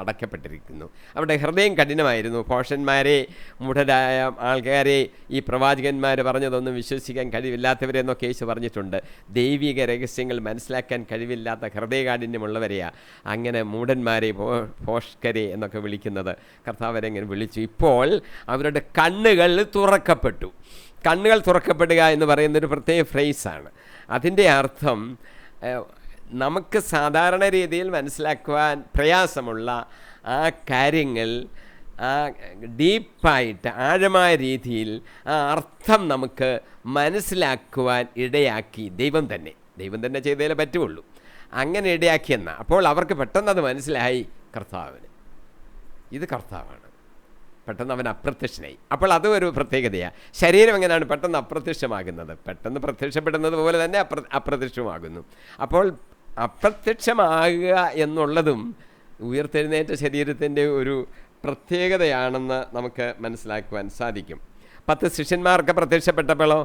അടയ്ക്കപ്പെട്ടിരിക്കുന്നു. അവരുടെ ഹൃദയം കഠിനമായിരുന്നു. ഭോഷന്മാരെ, മൂഢരായ ആൾക്കാരെ, ഈ പ്രവാചകന്മാർ പറഞ്ഞതൊന്നും വിശ്വസിക്കാൻ കഴിവില്ലാത്തവരെ എന്നൊക്കെ യേശു പറഞ്ഞിട്ടുണ്ട്. ദൈവിക രഹസ്യങ്ങൾ മനസ്സിലാക്കാൻ കഴിവില്ലാത്ത ഹൃദയകാഠിന്യമുള്ളവരെയാണ് അങ്ങനെ മൂഢന്മാരെ, ഭോഷ്കരെ എന്നൊക്കെ വിളിക്കുന്നത്. കർത്താവരെങ്ങനെ വിളിച്ചു. ഇപ്പോൾ അവരുടെ കണ്ണുകൾ തുറക്കപ്പെട്ടു. കണ്ണുകൾ തുറക്കപ്പെടുക എന്ന് പറയുന്നൊരു പ്രത്യേക ഫ്രേസാണ്. അതിൻ്റെ അർത്ഥം നമുക്ക് സാധാരണ രീതിയിൽ മനസ്സിലാക്കുവാൻ പ്രയാസമുള്ള ആ കാര്യങ്ങൾ ആ ഡീപ്പായിട്ട് ആഴമായ രീതിയിൽ ആ അർത്ഥം നമുക്ക് മനസ്സിലാക്കുവാൻ ഇടയാക്കി ദൈവം തന്നെ ചെയ്തതിലേ പറ്റുള്ളൂ. അങ്ങനെ ഇടയാക്കിയെന്ന അപ്പോൾ അവർക്ക് പെട്ടെന്ന് അത് മനസ്സിലായി, കർത്താവിന് ഇത് കർത്താവാണ്. പെട്ടെന്ന് അവൻ അപ്രത്യക്ഷനായി. അപ്പോൾ അതും ഒരു പ്രത്യേകതയാണ്. ശരീരം എങ്ങനെയാണ് പെട്ടെന്ന് അപ്രത്യക്ഷമാകുന്നത്? പെട്ടെന്ന് പ്രത്യക്ഷപ്പെടുന്നത് പോലെ തന്നെ അപ്രത്യക്ഷമാകുന്നു. അപ്പോൾ അപ്രത്യക്ഷമാകുക എന്നുള്ളതും ഉയർത്തെഴുന്നേറ്റ ശരീരത്തിൻ്റെ ഒരു പ്രത്യേകതയാണെന്ന് നമുക്ക് മനസ്സിലാക്കുവാൻ സാധിക്കും. 10 ശിഷ്യന്മാർക്ക് പ്രത്യക്ഷപ്പെട്ടപ്പോഴോ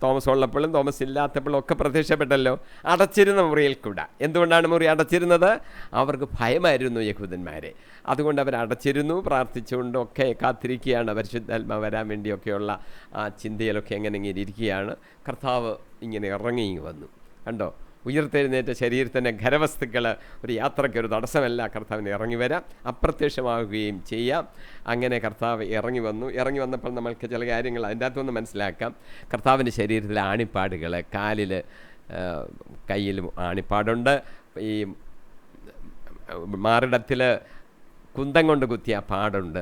തോമസ് ഉള്ളപ്പോഴും തോമസ് ഇല്ലാത്തപ്പോഴും ഒക്കെ പ്രത്യക്ഷപ്പെട്ടല്ലോ. അടച്ചിരുന്ന മുറിയിൽ കൂടെ. എന്തുകൊണ്ടാണ് മുറി അടച്ചിരുന്നത്? അവർക്ക് ഭയമായിരുന്നു യഹൂദന്മാരെ. അതുകൊണ്ട് അവർ അടച്ചിരുന്നു. പ്രാർത്ഥിച്ചുകൊണ്ടൊക്കെ കാത്തിരിക്കുകയാണ്. പരിശുദ്ധാത്മാവ് വരാൻ വേണ്ടിയൊക്കെയുള്ള ആ ചിന്തയിലൊക്കെ ഇങ്ങനെ ഇരിക്കുകയാണ്. കർത്താവ് ഇങ്ങനെ ഇറങ്ങി വന്നു. കണ്ടോ, ഉയർത്തെഴുന്നേറ്റ ശരീരത്തിൻ്റെ ഖരവസ്തുക്കൾ ഒരു യാത്രയ്ക്ക് ഒരു തടസ്സമല്ല. കർത്താവിന് ഇറങ്ങി വരാം, അപ്രത്യക്ഷമാവുകയും ചെയ്യാം. അങ്ങനെ കർത്താവ് ഇറങ്ങി വന്നു. ഇറങ്ങി വന്നപ്പോൾ നമ്മൾക്ക് ചില കാര്യങ്ങൾ അതിൻ്റെ അകത്തുനിന്ന് മനസ്സിലാക്കാം. കർത്താവിൻ്റെ ശരീരത്തിലെ ആണിപ്പാടുകൾ, കാലിൽ കയ്യിലും ആണിപ്പാടുണ്ട്. ഈ മാറിടത്തിൽ കുന്തം കൊണ്ട് കുത്തിയ പാടുണ്ട്.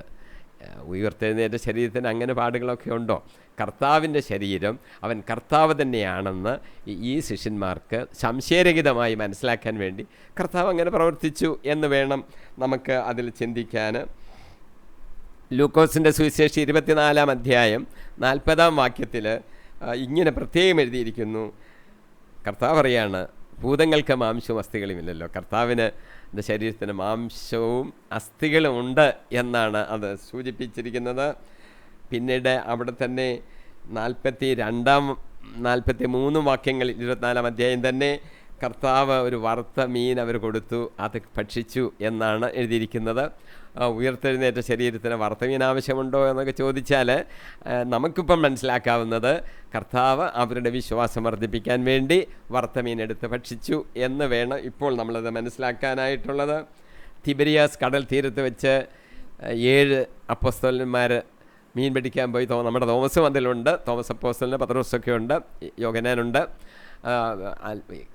ഉയർത്തെഴുന്നേറ്റ ശരീരത്തിന് അങ്ങനെ പാടുകളൊക്കെ ഉണ്ടോ? കർത്താവിൻ്റെ ശരീരം, അവൻ കർത്താവ് തന്നെയാണെന്ന് ഈ ശിഷ്യന്മാർക്ക് സംശയരഹിതമായി മനസ്സിലാക്കാൻ വേണ്ടി കർത്താവ് അങ്ങനെ പ്രവർത്തിച്ചു എന്ന് വേണം നമുക്ക് അതിൽ ചിന്തിക്കാൻ. ലൂക്കോസിൻ്റെ സുവിശേഷം 24-ാം അധ്യായം 40-ാം വാക്യത്തിൽ ഇങ്ങനെ പ്രത്യേകം എഴുതിയിരിക്കുന്നു. കർത്താവ് പറയാണ്, ഭൂതങ്ങൾക്ക് മാംസവും അസ്ഥികളുമില്ലല്ലോ, കർത്താവിന് ശരീരത്തിന് മാംസവും അസ്ഥികളും ഉണ്ട് എന്നാണ് അത് സൂചിപ്പിച്ചിരിക്കുന്നത്. പിന്നീട് അവിടെ തന്നെ 43 വാക്യങ്ങൾ 24-ാം അധ്യായം തന്നെ കർത്താവ് ഒരു വറുത്ത മീൻ അവർ കൊടുത്തു, അത് ഭക്ഷിച്ചു എന്നാണ് എഴുതിയിരിക്കുന്നത്. ഉയർത്തെഴുന്നേറ്റ ശരീരത്തിന് വറുത്ത മീൻ ആവശ്യമുണ്ടോ എന്നൊക്കെ ചോദിച്ചാൽ നമുക്കിപ്പം മനസ്സിലാക്കാവുന്നത് കർത്താവ് അവരുടെ വിശ്വാസം വർദ്ധിപ്പിക്കാൻ വേണ്ടി വറുത്ത മീൻ എടുത്ത് ഭക്ഷിച്ചു എന്ന് വേണം ഇപ്പോൾ നമ്മളത് മനസ്സിലാക്കാനായിട്ടുള്ളത്. തിബരിയാസ് കടൽ തീരത്ത് വെച്ച് 7 അപ്പോസ്തലന്മാർ മീൻ പിടിക്കാൻ പോയി. നമ്മുടെ തോമസും അതിലുണ്ട്. തോമസ് അപ്പോസ്തലന്, പത്രോസൊക്കെ ഉണ്ട്, യോഹന്നാനുണ്ട്.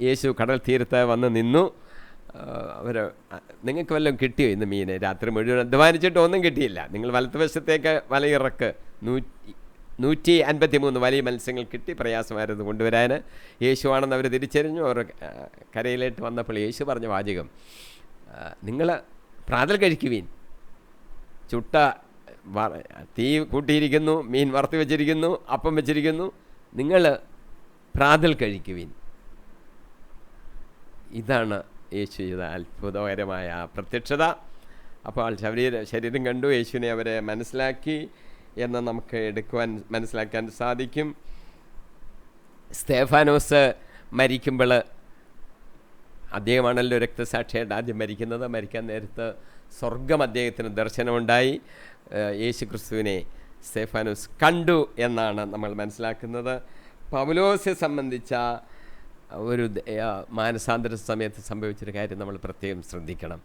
യേശു കടൽ തീരത്ത് വന്ന് നിന്നു. അവർ, നിങ്ങൾക്ക് വല്ലതും കിട്ടിയോ ഇന്ന് മീൻ? രാത്രി മുഴുവൻ അധ്വാനിച്ചിട്ട് ഒന്നും കിട്ടിയില്ല. നിങ്ങൾ വലത്തുവശത്തേക്ക് വലയിറക്ക്. 153 വലിയ മത്സ്യങ്ങൾ കിട്ടി. പ്രയാസമായിരുന്നു കൊണ്ടുവരാൻ. യേശുവാണെന്ന് അവർ തിരിച്ചറിഞ്ഞു. അവർ കരയിലേക്ക് വന്നപ്പോൾ യേശു പറഞ്ഞ വാചകം, നിങ്ങൾ പ്രാതൽ കഴിക്കുവീൻ. ചുട്ട തീ കൂട്ടിയിരിക്കുന്നു, മീൻ വറുത്ത് വെച്ചിരിക്കുന്നു, അപ്പം വെച്ചിരിക്കുന്നു, നിങ്ങൾ പ്രാതൽ കഴിക്കുവിൻ. ഇതാണ് യേശു ചെയ്ത അത്ഭുതകരമായ പ്രത്യക്ഷത. അപ്പോൾ ശരീരം കണ്ടു, യേശുവിനെ അവരെ മനസ്സിലാക്കി എന്ന് നമുക്ക് മനസ്സിലാക്കാൻ സാധിക്കും. സ്തേഫാനോസ് മരിക്കുമ്പോൾ അദ്ദേഹമാണല്ലോ രക്തസാക്ഷിയായിട്ട് ആദ്യം മരിക്കുന്നത്. മരിക്കാൻ നേരത്ത് സ്വർഗം അദ്ദേഹത്തിന് ദർശനമുണ്ടായി. യേശു ക്രിസ്തുവിനെ സ്തേഫാനോസ് കണ്ടു എന്നാണ് നമ്മൾ മനസ്സിലാക്കുന്നത്. പൗലോസിനെ സംബന്ധിച്ച ഒരു മാനസാന്തര സമയത്ത് സംഭവിച്ചൊരു കാര്യം നമ്മൾ പ്രത്യേകം ശ്രദ്ധിക്കണം.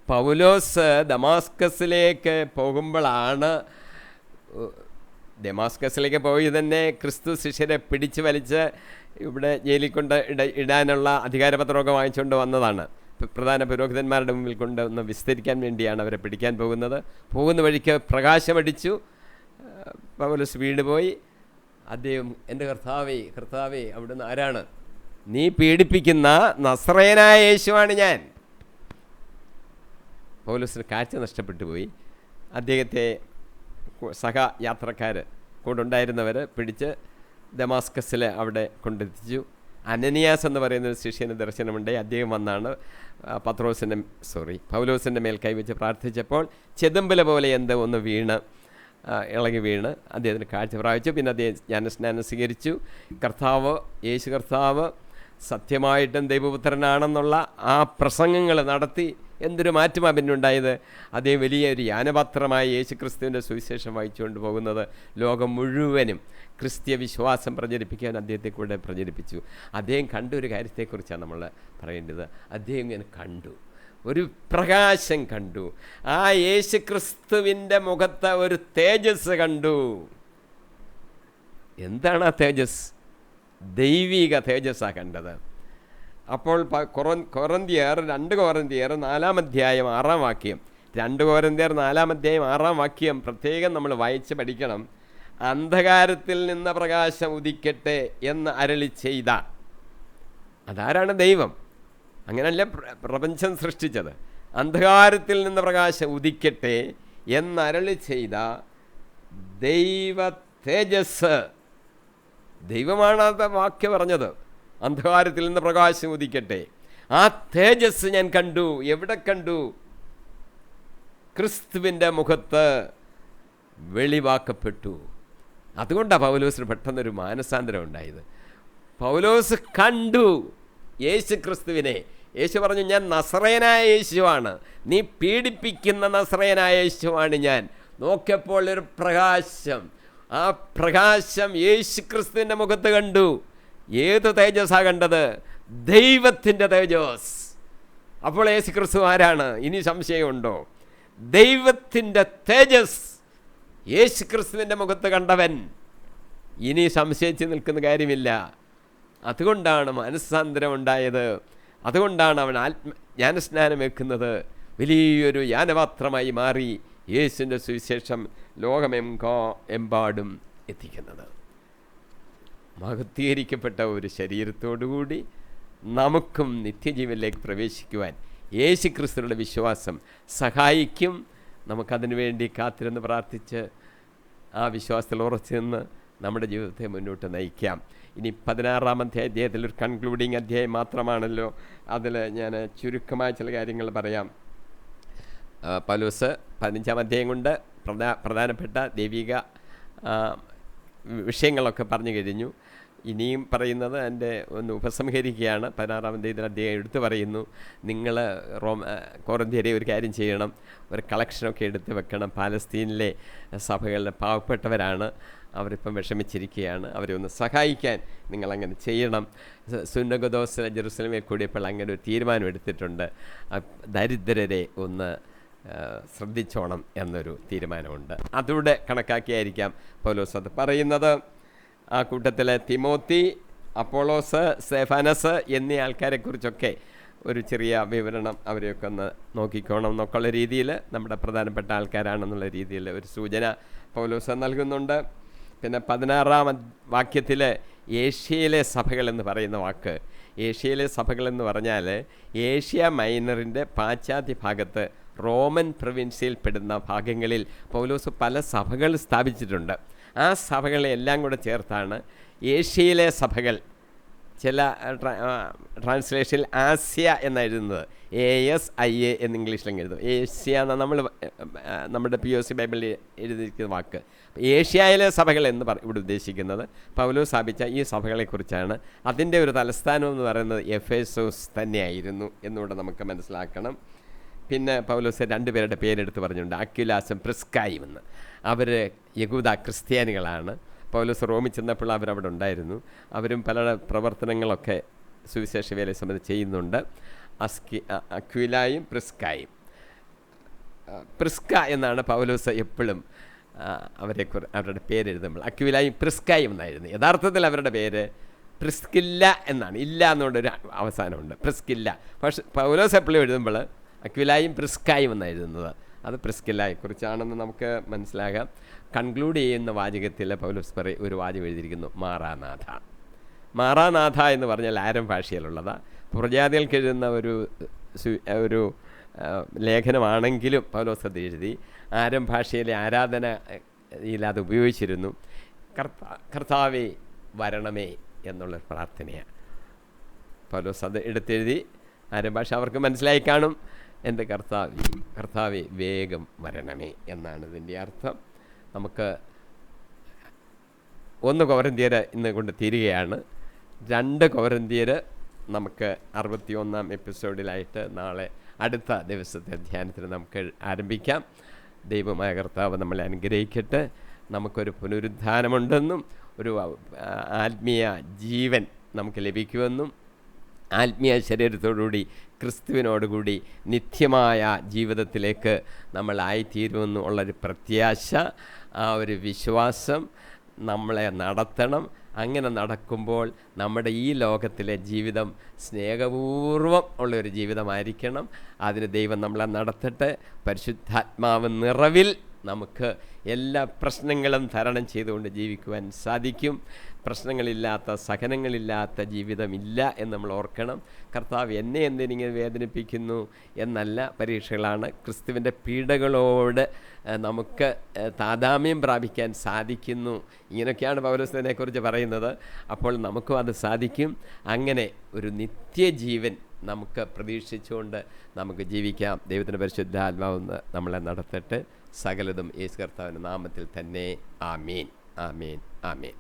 പൗലോസ് ദമാസ്കസിലേക്ക് പോകുമ്പോഴാണ്, ദമാസ്കസിലേക്ക് പോയി തന്നെ ക്രിസ്തു ശിഷ്യരെ പിടിച്ച് വലിച്ച് ഇവിടെ ജയിലിൽ കൊണ്ട് ഇടാനുള്ള അധികാരപത്രമൊക്കെ വാങ്ങിച്ചുകൊണ്ട് വന്നതാണ്. പ്രധാന പുരോഹിതന്മാരുടെ മുമ്പിൽ കൊണ്ട് ഒന്ന് വിസ്തരിക്കാൻ വേണ്ടിയാണ് അവരെ പിടിക്കാൻ പോകുന്നത്. പോകുന്ന വഴിക്ക് പ്രകാശമടിച്ചു. പൗലോസ് വീണ് പോയി. അദ്ദേഹം, എൻ്റെ കർത്താവേ അവിടുന്ന് ആരാണ്? നീ പീഡിപ്പിക്കുന്ന നസ്രയനായ യേശുവാണ് ഞാൻ. പൗലോസിന് കാഴ്ച നഷ്ടപ്പെട്ടു പോയി. അദ്ദേഹത്തെ സഹയാത്രക്കാർ കൂടെ ഉണ്ടായിരുന്നവർ പിടിച്ച് ദമാസ്കസിൽ അവിടെ കൊണ്ടെത്തിച്ചു. അനനിയാസ് എന്ന് പറയുന്ന ഒരു ശിഷ്യന് ദർശനമുണ്ടായി. അദ്ദേഹം വന്നാണ് പൗലോസിൻ്റെ മേൽ കൈവച്ച് പ്രാർത്ഥിച്ചപ്പോൾ ചെതുമ്പല പോലെ എന്തോ ഒന്ന് ഇളകി വീണ് അദ്ദേഹത്തിന് കാഴ്ച പ്രാപിച്ചു. പിന്നെ അദ്ദേഹം ജ്ഞാനസ്നാനം സ്വീകരിച്ചു. യേശു കർത്താവ് സത്യമായിട്ടും ദൈവപുത്രനാണെന്നുള്ള ആ പ്രസംഗങ്ങൾ നടത്തി. എന്തൊരു മാറ്റമാണ് പിന്നുണ്ടായത്. അദ്ദേഹം വലിയൊരു യാനപാത്രമായി യേശുക്രിസ്തുവിൻ്റെ സുവിശേഷം വായിച്ചുകൊണ്ട് പോകുന്നത് ലോകം മുഴുവനും ക്രിസ്തീയ വിശ്വാസം പ്രചരിപ്പിക്കാൻ അദ്ദേഹത്തെ കൂടെ പ്രചരിപ്പിച്ചു. അദ്ദേഹം കണ്ട ഒരു കാര്യത്തെക്കുറിച്ചാണ് നമ്മൾ പറയേണ്ടത്. അദ്ദേഹം ഇങ്ങനെ കണ്ടു, ഒരു പ്രകാശം കണ്ടു. ആ യേശുക്രിസ്തുവിൻ്റെ മുഖത്ത് ഒരു തേജസ് കണ്ടു. എന്താണ് ആ തേജസ്? ദൈവിക തേജസ്സാണ് കണ്ടത്. അപ്പോൾ 2 കൊറിന്ത്യർ 4-ാം അധ്യായം 6-ാം വാക്യം, 2 കൊരിന്ത്യർ 4-ാം അധ്യായം 6-ാം വാക്യം പ്രത്യേകം നമ്മൾ വായിച്ച് പഠിക്കണം. അന്ധകാരത്തിൽ നിന്ന പ്രകാശം ഉദിക്കട്ടെ എന്ന് അരുളി ചെയ്ത, അതാരാണ്? ദൈവം. അങ്ങനല്ല പ്രപഞ്ചം സൃഷ്ടിച്ചത്. അന്ധകാരത്തിൽ നിന്ന് പ്രകാശം ഉദിക്കട്ടെ എന്നരുളി ചെയ്ത ദൈവ തേജസ്. ദൈവമാണ് ആ വാക്യം പറഞ്ഞത്. അന്ധകാരത്തിൽ നിന്ന് പ്രകാശം ഉദിക്കട്ടെ. ആ തേജസ് ഞാൻ കണ്ടു. എവിടെ കണ്ടു? ക്രിസ്തുവിൻ്റെ മുഖത്ത് വെളിവാക്കപ്പെട്ടു. അതുകൊണ്ടാണ് പൗലോസിന് പെട്ടെന്നൊരു മാനസാന്തരം ഉണ്ടായത്. പൗലോസ് കണ്ടു യേശു ക്രിസ്തുവിനെ. യേശു പറഞ്ഞു, ഞാൻ നസറേയനായ യേശുവാണ്, നീ പീഡിപ്പിക്കുന്ന നസറേയനായ യേശുവാണ് ഞാൻ. നോക്കിയപ്പോൾ ഒരു പ്രകാശം, ആ പ്രകാശം യേശു ക്രിസ്തുവിൻ്റെ മുഖത്ത് കണ്ടു. ഏത് തേജസ്സാണ് കണ്ടത്? ദൈവത്തിൻ്റെ തേജസ്. അപ്പോൾ യേശു ക്രിസ്തു ആരാണ്? ഇനി സംശയമുണ്ടോ? ദൈവത്തിൻ്റെ തേജസ് യേശു ക്രിസ്തുവിൻ്റെ മുഖത്ത് കണ്ടവൻ ഇനി സംശയിച്ച് നിൽക്കുന്ന കാര്യമില്ല. അതുകൊണ്ടാണ് മനസ്സാന്തരം ഉണ്ടായത്. അതുകൊണ്ടാണ് അവൻ ജ്ഞാനസ്നാനം വെക്കുന്നത്. വലിയൊരു യാനപാത്രമായി മാറി യേശുവിൻ്റെ സുവിശേഷം ലോകമെമ്പാടും എത്തിക്കുന്നത്. മഹത്വീകരിക്കപ്പെട്ട ഒരു ശരീരത്തോടുകൂടി നമുക്കും നിത്യജീവനിലേക്ക് പ്രവേശിക്കുവാൻ യേശു ക്രിസ്തുവിൻ്റെ വിശ്വാസം സഹായിക്കും. നമുക്കതിനു വേണ്ടി കാത്തിരുന്ന് പ്രാർത്ഥിച്ച് ആ വിശ്വാസത്തിൽ ഉറച്ചു നിന്ന് നമ്മുടെ ജീവിതത്തെ മുന്നോട്ട് നയിക്കാം. ഇനി 16-ാമത്തെ അധ്യായത്തിൽ ഒരു കൺക്ലൂഡിങ് അധ്യായം മാത്രമാണല്ലോ. അതിൽ ഞാൻ ചുരുക്കമായ ചില കാര്യങ്ങൾ പറയാം. പൗലോസ് 15-ാം അധ്യായം കൊണ്ട് പ്രധാനപ്പെട്ട ദൈവിക വിഷയങ്ങളൊക്കെ പറഞ്ഞു കഴിഞ്ഞു. ഇനിയും പറയുന്നത് എൻ്റെ ഒന്ന് ഉപസംഹരിക്കുകയാണ്. 16-ാം അധ്യായം എടുത്ത് പറയുന്നു, നിങ്ങൾ കൊറിന്ത്യരെ ഒരു കാര്യം ചെയ്യണം, ഒരു കളക്ഷനൊക്കെ എടുത്ത് വെക്കണം. പാലസ്തീനിലെ സഭകളിലെ പാവപ്പെട്ടവരാണ്, അവരിപ്പം വിഷമിച്ചിരിക്കുകയാണ്, അവരെ ഒന്ന് സഹായിക്കാൻ നിങ്ങളങ്ങനെ ചെയ്യണം. സുന്നഗദോസ് ജെറുസലേമിൽ കൂടിയപ്പോൾ അങ്ങനെ ഒരു തീരുമാനം എടുത്തിട്ടുണ്ട്. ദരിദ്രരെ ഒന്ന് ശ്രദ്ധിച്ചോണം എന്നൊരു തീരുമാനമുണ്ട്. അതോടെ കണക്കാക്കിയായിരിക്കാം പൗലോസ് അത് പറയുന്നത്. ആ കൂട്ടത്തിൽ തിമോത്തി, അപ്പോളോസ്, സ്തെഫാനസ് എന്നീ ആൾക്കാരെക്കുറിച്ചൊക്കെ ഒരു ചെറിയ വിവരണം അവരെയൊക്കെ ഒന്ന് നോക്കിക്കോണം എന്നൊക്കെയുള്ള രീതിയിൽ, നമ്മുടെ പ്രധാനപ്പെട്ട ആൾക്കാരാണെന്നുള്ള രീതിയിൽ ഒരു സൂചന പൗലോസ് നൽകുന്നുണ്ട്. പിന്നെ 16-ാം വാക്യത്തിൽ ഏഷ്യയിലെ സഭകളെന്ന് പറയുന്ന വാക്ക്, ഏഷ്യയിലെ സഭകളെന്ന് പറഞ്ഞാൽ ഏഷ്യ മൈനറിൻ്റെ പാശ്ചാത്യ ഭാഗത്ത് റോമൻ പ്രൊവിൻസിയിൽ പെടുന്ന ഭാഗങ്ങളിൽ പൗലോസ് പല സഭകൾ സ്ഥാപിച്ചിട്ടുണ്ട്. ആ സഭകളെ എല്ലാം കൂടെ ചേർത്താണ് ഏഷ്യയിലെ സഭകൾ. ചില ട്രാൻസ്ലേഷനിൽ ആസ്യ എന്നെഴുതുന്നത്, ASIA എന്ന് ഇംഗ്ലീഷിലും എഴുതും. ഏഷ്യ എന്ന നമ്മുടെ POC ബൈബിളിൽ എഴുതിയിരിക്കുന്ന വാക്ക്. ഏഷ്യയിലെ സഭകൾ എന്ന് ഇവിടെ ഉദ്ദേശിക്കുന്നത് പൗലോസ് സ്ഥാപിച്ച ഈ സഭകളെക്കുറിച്ചാണ്. അതിൻ്റെ ഒരു തലസ്ഥാനം എന്ന് പറയുന്നത് എഫേസോസ് തന്നെയായിരുന്നു എന്നുകൂടെ നമുക്ക് മനസ്സിലാക്കണം. പിന്നെ പൗലോസ് 2 പേരുടെ പേരെടുത്ത് പറഞ്ഞിട്ടുണ്ട്, അക്വിലാസും പ്രിസ്കായും എന്ന്. അവർ യഹൂദ ക്രിസ്ത്യാനികളാണ്. പൗലോസ് റോമിൽ ചെന്നപ്പോൾ അവരവിടെ ഉണ്ടായിരുന്നു. അവരും പല പ്രവർത്തനങ്ങളൊക്കെ സുവിശേഷ വേലയെ സംബന്ധിച്ച് ചെയ്യുന്നുണ്ട്. അക്വിലായും പ്രിസ്കായും. പ്രിസ്ക എന്നാണ് പൗലോസ് എപ്പോഴും അവരുടെ പേരെഴുതുമ്പോൾ അക്വിലായും പ്രിസ്കായും എന്നായിരുന്നു. യഥാർത്ഥത്തിൽ അവരുടെ പേര് പ്രിസ്കില്ല എന്നാണ്. ഇല്ല എന്നുള്ളൊരു അവസാനമുണ്ട്, പ്രിസ്കില്ല. പക്ഷെ പൗലോസ് എപ്പോഴും എഴുതുമ്പോൾ അക്വിലായും പ്രിസ്കായും എന്നാണ് എഴുതുന്നത്. അത് പ്രിസ്കില്ലയെക്കുറിച്ചാണെന്ന് നമുക്ക് മനസ്സിലാകാം. കൺക്ലൂഡ് ചെയ്യുന്ന വാചകത്തിൽ പൗലോസ് ഒരു വാചകം എഴുതിയിരിക്കുന്നു, മാറാനാഥ. മാറാനാഥ എന്ന് പറഞ്ഞാൽ ആരം ഭാഷയിലുള്ളതാണ്. പ്രജാതികൾക്ക് എഴുതുന്ന ഒരു ലേഖനമാണെങ്കിലും പൗലോസ് അത് എഴുതി. ആരം ഭാഷയിലെ ആരാധനയിൽ അത് ഉപയോഗിച്ചിരുന്നു. കർത്താവേ വരണമേ എന്നുള്ളൊരു പ്രാർത്ഥനയാണ്. പൗലോസ് അത് എടുത്തെഴുതി. ആരം ഭാഷ അവർക്ക് മനസ്സിലായി കാണും. എൻ്റെ കർത്താവേ വേഗം വരണമേ എന്നാണ് ഇതിൻ്റെ അർത്ഥം. നമുക്ക് 1 കൊരിന്ത്യർ ഇന്ന് കൊണ്ട് തീരുകയാണ്. 2 കൊരിന്ത്യർ നമുക്ക് 61-ാം എപ്പിസോഡിലായിട്ട് നാളെ അടുത്ത ദിവസത്തെ ധ്യാനത്തിന് നമുക്ക് ആരംഭിക്കാം. ദൈവമായ കർത്താവ് നമ്മളെ അനുഗ്രഹിക്കട്ടെ. നമുക്കൊരു പുനരുദ്ധാനമുണ്ടെന്നും ഒരു ആത്മീയ ജീവൻ നമുക്ക് ലഭിക്കുമെന്നും ആത്മീയ ശരീരത്തോടുകൂടി ക്രിസ്തുവിനോടുകൂടി നിത്യമായ ജീവിതത്തിലേക്ക് നമ്മളായിത്തീരുമെന്നും ഉള്ളൊരു പ്രത്യാശ, ആ ഒരു വിശ്വാസം നമ്മളെ നടത്തണം. അങ്ങനെ നടക്കുമ്പോൾ നമ്മുടെ ഈ ലോകത്തിലെ ജീവിതം സ്നേഹപൂർവ്വം ഉള്ളൊരു ജീവിതമായിരിക്കണം. അതിന് ദൈവം നമ്മളെ നടത്തട്ടെ. പരിശുദ്ധാത്മാവ് നിറവിൽ നമുക്ക് എല്ലാ പ്രശ്നങ്ങളും തരണം ചെയ്തുകൊണ്ട് ജീവിക്കുവാൻ സാധിക്കും. പ്രശ്നങ്ങളില്ലാത്ത, സഹനങ്ങളില്ലാത്ത ജീവിതമില്ല എന്ന് നമ്മൾ ഓർക്കണം. കർത്താവ് എന്നെ എന്തിനിങ്ങനെ വേദനിപ്പിക്കുന്നു എന്നല്ല, പരീക്ഷകളാണ്. ക്രിസ്തുവിൻ്റെ പീഡകളോട് നമുക്ക് താതാമ്യം പ്രാപിക്കാൻ സാധിക്കുന്നു. ഇങ്ങനെയൊക്കെയാണ് പൗലോസിനെക്കുറിച്ച് പറയുന്നത്. അപ്പോൾ നമുക്കും അത് സാധിക്കും. അങ്ങനെ ഒരു നിത്യജീവൻ നമുക്ക് പ്രതീക്ഷിച്ചുകൊണ്ട് നമുക്ക് ജീവിക്കാം. ദൈവത്തിൻ്റെ പരിശുദ്ധാത്മാവെന്ന് നമ്മളെ നടത്തട്ടെ. സകലതും യേശു കർത്താവിൻ്റെ നാമത്തിൽ തന്നെ. ആമീൻ. ആമേൻ ആമേൻ.